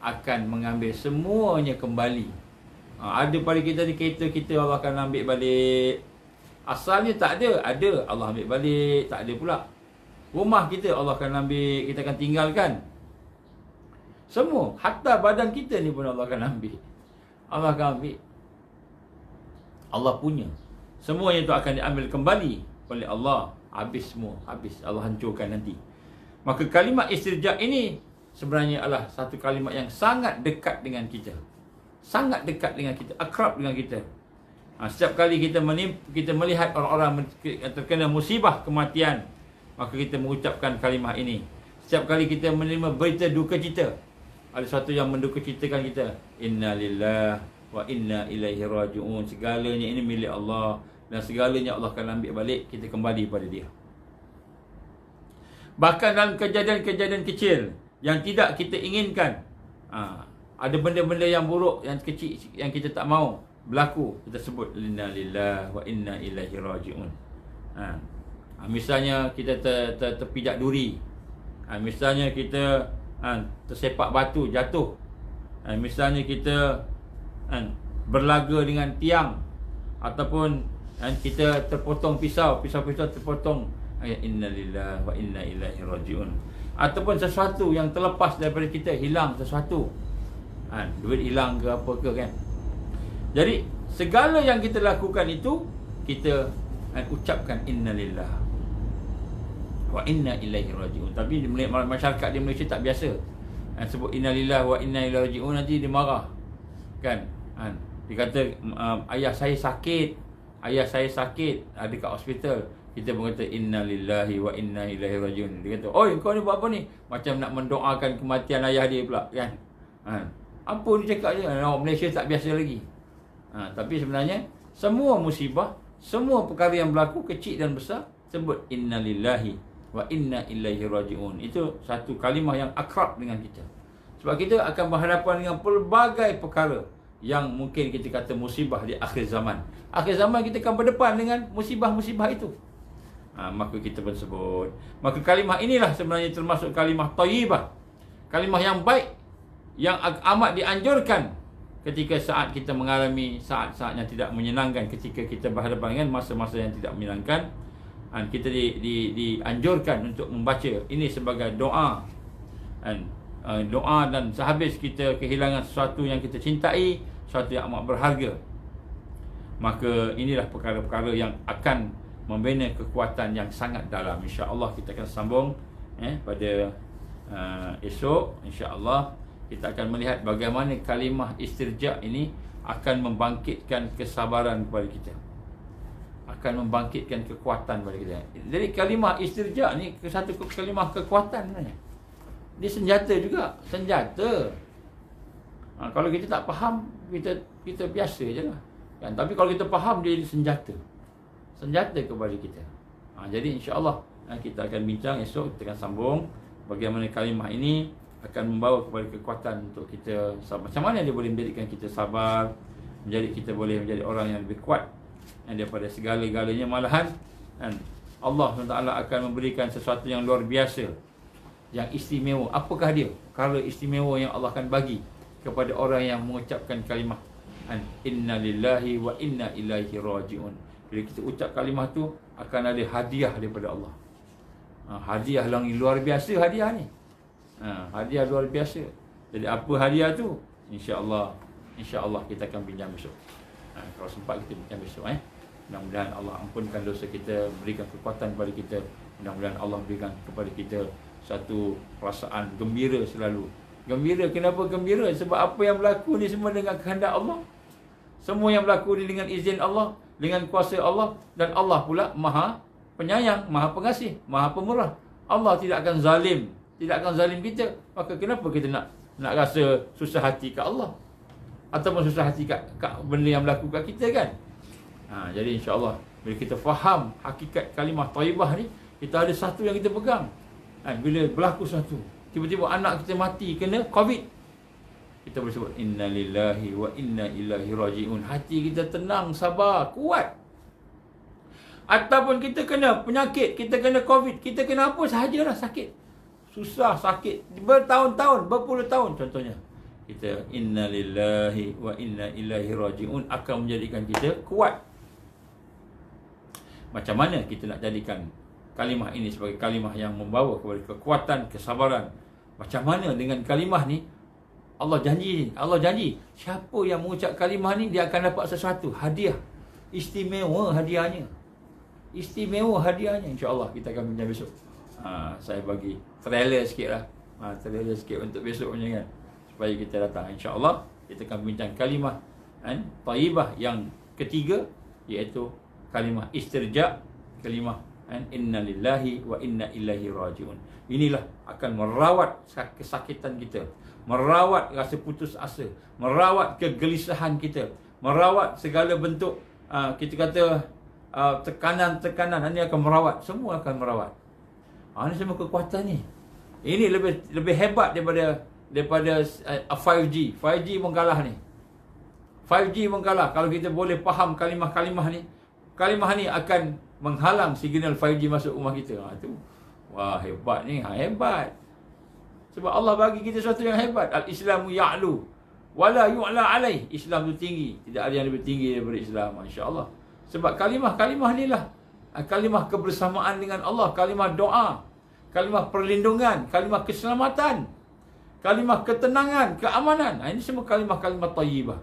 akan mengambil semuanya kembali. Ada pada kita ni kereta kita, Allah akan ambil balik. Asalnya tak ada, Allah ambil balik. Tak ada pula. Rumah kita Allah akan ambil, kita akan tinggalkan. Semua, hatta badan kita ni pun Allah akan ambil. Allah akan ambil. Allah punya. Semuanya itu akan diambil kembali oleh Allah. Habis semua, habis. Allah hancurkan nanti. Maka kalimat istirja ini sebenarnya adalah satu kalimat yang sangat dekat dengan kita. Sangat dekat dengan kita, akrab dengan kita. Setiap kali kita melihat orang-orang terkena musibah kematian, maka kita mengucapkan kalimah ini. Setiap kali kita menerima berita duka cita, ada sesuatu yang menduka citakan kita, inna lillahi wa inna ilaihi raji'un. Segalanya ini milik Allah, dan segalanya Allah akan ambil balik. Kita kembali pada dia. Bahkan dalam kejadian-kejadian kecil yang tidak kita inginkan, ada benda-benda yang buruk, yang kecil, yang kita tak mau berlaku, kita sebut inna lillahi wa inna ilaihi raji'un. Misalnya kita terpijak duri, misalnya kita tersepak batu, jatuh, misalnya kita berlaga dengan tiang, ataupun kita terpotong pisau terpotong, innalillahi wa inna ilaihi raji'un. Ataupun sesuatu yang terlepas daripada kita, hilang sesuatu, duit hilang ke apa ke kan. Jadi segala yang kita lakukan itu, kita ucapkan innalillahi wa inna ilaihi raji'un. Tapi masyarakat di Malaysia tak biasa sebut innalillahi wa inna ilaihi raji'un, nanti dia marah kan. Dia kata ayah saya sakit, ada kat hospital. Kita pun kata innalillahi wa inna ilaihi raji'un. Dia kata, oi kau ni buat apa ni? Macam nak mendoakan kematian ayah dia pula kan. Apa dia cakap je, orang Malaysia tak biasa lagi. Tapi sebenarnya semua musibah, semua perkara yang berlaku kecil dan besar, sebut innalillahi wa inna ilaihi raji'un. Itu satu kalimah yang akrab dengan kita. Sebab kita akan berhadapan dengan pelbagai perkara yang mungkin kita kata musibah di akhir zaman. Akhir zaman kita akan berdepan dengan musibah-musibah itu. Maka kita pun sebut. Maka kalimah inilah sebenarnya termasuk kalimah thayyibah. Kalimah yang baik, yang amat dianjurkan ketika saat kita mengalami saat-saat yang tidak menyenangkan, ketika kita berhadapan dengan masa-masa yang tidak menyenangkan. Kita dianjurkan untuk membaca ini sebagai doa. Doa dan sehabis kita kehilangan sesuatu yang kita cintai, sesuatu yang amat berharga, maka inilah perkara-perkara yang akan membina kekuatan yang sangat dalam. InsyaAllah kita akan sambung pada esok. InsyaAllah kita akan melihat bagaimana kalimah istirja ini akan membangkitkan kesabaran kepada kita, akan membangkitkan kekuatan kepada kita. Jadi kalimah istirja ni satu kalimah kekuatan sebenarnya. Dia senjata juga, senjata. Kalau kita tak faham, kita biasa je lah kan? Tapi kalau kita faham, dia senjata kepada kita. Jadi insyaAllah kita akan bincang esok, kita akan sambung bagaimana kalimah ini akan membawa kepada kekuatan untuk kita sabar. Macam mana dia boleh menjadikan kita sabar, kita boleh menjadi orang yang lebih kuat daripada segala-galanya. Malahan Allah SWT akan memberikan sesuatu yang luar biasa, yang istimewa. Apakah dia? Perkara istimewa yang Allah akan bagi kepada orang yang mengucapkan kalimah inna lillahi wa inna ilaihi raji'un. Bila kita ucap kalimah tu, akan ada hadiah daripada Allah. Hadiah yang luar biasa, hadiah ni. Hadiah luar biasa. Jadi apa hadiah tu? InsyaAllah kita akan bincang besok. Kalau sempat kita bincang besok. Mudah-mudahan Allah ampunkan dosa kita, berikan kekuatan kepada kita. Mudah-mudahan Allah berikan kepada kita satu perasaan gembira selalu. Gembira, kenapa gembira? Sebab apa yang berlaku ni semua dengan kehendak Allah. Semua yang berlaku ni dengan izin Allah, dengan kuasa Allah. Dan Allah pula Maha Penyayang, Maha Pengasih, Maha Pemurah. Allah tidak akan zalim, tidak akan zalim kita. Maka kenapa kita nak rasa susah hati kat Allah, ataupun susah hati kat benda yang berlaku kat kita kan? Jadi insya-Allah bila kita faham hakikat kalimah thayyibah ni, kita ada satu yang kita pegang. Bila berlaku satu, tiba-tiba anak kita mati kena COVID, kita boleh sebut inna lillahi wa inna ilaihi raji'un. Hati kita tenang, sabar, kuat. Ataupun kita kena penyakit, kita kena COVID, kita kena apa sahajalah sakit, susah, sakit bertahun-tahun, berpuluh tahun contohnya, kita inna lillahi wa inna ilaihi raji'un akan menjadikan kita kuat. Macam mana kita nak jadikan kalimah ini sebagai kalimah yang membawa kepada kekuatan, kesabaran? Macam mana dengan kalimah ni? Allah janji siapa yang mengucap kalimah ni, dia akan dapat sesuatu, hadiah istimewa, hadiahnya insya-Allah. Kita akan bincang besok. Saya bagi trailer sikit lah, trailer sikit untuk besok punya kan, supaya kita datang. InsyaAllah kita akan bincang kalimah thayyibah yang ketiga, iaitu kalimah istirja, kalimah inna lillahi wa inna ilaihi raji'un. Inilah akan merawat kesakitan kita, merawat rasa putus asa, merawat kegelisahan kita, merawat segala bentuk kita kata tekanan-tekanan. Ini akan merawat, semua akan merawat. Ini semua kekuatan ni. Ini lebih hebat daripada 5G. 5G mengkalah ni. 5G mengkalah. Kalau kita boleh faham kalimah-kalimah ni, kalimah ni akan menghalang signal 5G masuk rumah kita. Wah, hebat ni. Hebat. Sebab Allah bagi kita sesuatu yang hebat. Al-Islamu ya'lu wala yu'la alaih. Islam tu tinggi, tidak ada yang lebih tinggi daripada Islam, masya-Allah. Sebab kalimah-kalimah ni lah kalimah kebersamaan dengan Allah, kalimah doa, kalimah perlindungan, kalimah keselamatan, kalimah ketenangan, keamanan. Ini semua kalimah-kalimah thayyibah.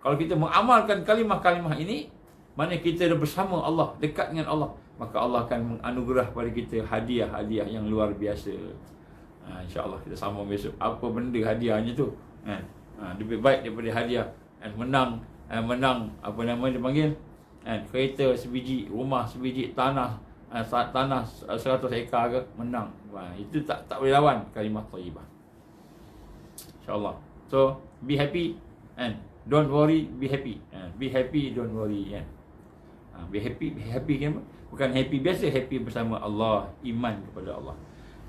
Kalau kita mengamalkan kalimah-kalimah ini, mana kita dah bersama Allah, dekat dengan Allah, maka Allah akan menganugerah kepada kita hadiah-hadiah yang luar biasa. InsyaAllah kita sambung besok. Apa benda hadiahnya tu? Lebih baik daripada hadiah menang apa nama dia panggil, kereta sebiji, rumah sebiji, tanah 100 ekar ke, menang. Itu tak boleh lawan kalimah thayyibah. InsyaAllah. So be happy and don't worry, be happy. Be happy, don't worry. Be happy kan? Bukan happy biasa, happy bersama Allah, iman kepada Allah.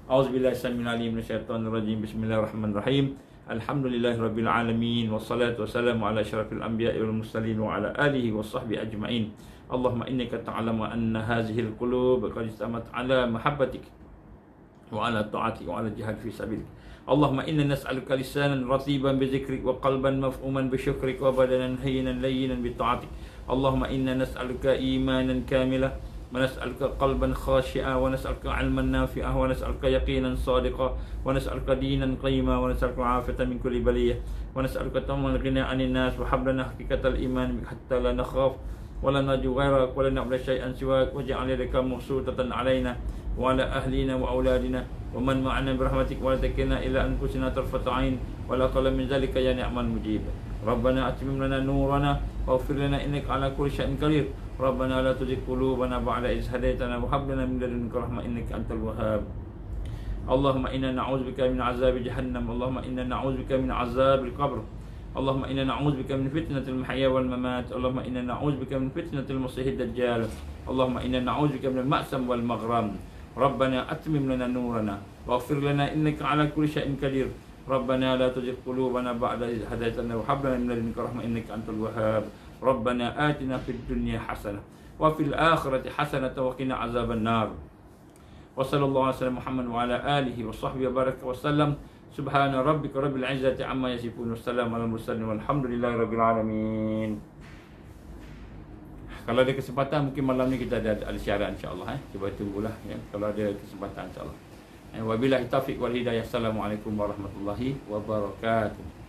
Auzubillahi samil alim minasyaitonir rajim. Bismillahirrahmanirrahim. Alhamdulillahirabbil alamin, wassalatu wassalamu ala asyrafil anbiya'i wal mursalin wa ala alihi washabbihi ajma'in. Allahumma innaka ta'lamu anna hadhihi alqulub qad istamat ala mahabbatik wa ala ta'atik wa ala jihad fi sabilik. Allahumma inna nas'aluka lisanan ratiban bi dzikrik wa qalban maf'uman bi syukrik wa badanan hayyinan layyinan bi ta'atik. Allahumma inna nas'aluka imanan kamilah wa nas'aluka qalban khashi'a wa nas'aluka 'ilman nafi'a wa nas'aluka yaqinan sadiqa wa nas'aluka dinan qayyima wa nas'aluka 'afatan min kulli baliyah wa nas'aluka tamamul ghina 'anil nas wa hablana haqiqatal iman hatta la nakhaf wa la narju ghairak wa la na'budu syai'an siwak waj'al yadaka mabsutatan 'alaina wa 'ala ahlina wa auladina wa man ma'ana bi rahmatik wa la takilna ila anfusina tarfata 'ain wa la qala min zalika ya ni'mal mujib. Rabbana atimim lana nurana waghfir lana innaka 'ala kulli syai'in qadir. Rabbana la tuzigh qulubana ba'da idh hadaytana wa hab lana min ladunka rahmah innaka antal wahhab. Allahumma inna na'udzubika min 'adzabi jahannam. Allahumma inna na'udzubika min 'adzabil qabr. Allahumma inna na'udzubika min fitnatil mahya wal mamat. Allahumma inna na'udzubika min fitnatil masiihid dajjal. Allahumma inna na'udzubika minal ma'sam wal maghram. Rabbana atmim lana nurana waghfir lana innaka 'ala kulli syai'in qadir. Rabbana la tuzigh qulubana ba'da idh hadaytana wa hab lana min ladunka rahmah innaka antal wahhab. Rabbana atina fid dunya hasanah wa fil akhirati hasanah wa qina azaban nar. Wa sallallahu alaihi wasallam Muhammad wa ala alihi wa sahbihi wa baraka wa sallam. Subhana rabbika rabbil izzati amma yasifun. Wassalamu ala mursalin walhamdulillahi rabbil alamin. Kalau ada kesempatan mungkin malam ni kita ada al-syiaran insya-Allah Cuba tunggulah ya kalau ada kesempatan insya-Allah. Wabillahi taufiq wal hidayah. Assalamualaikum warahmatullahi wabarakatuh.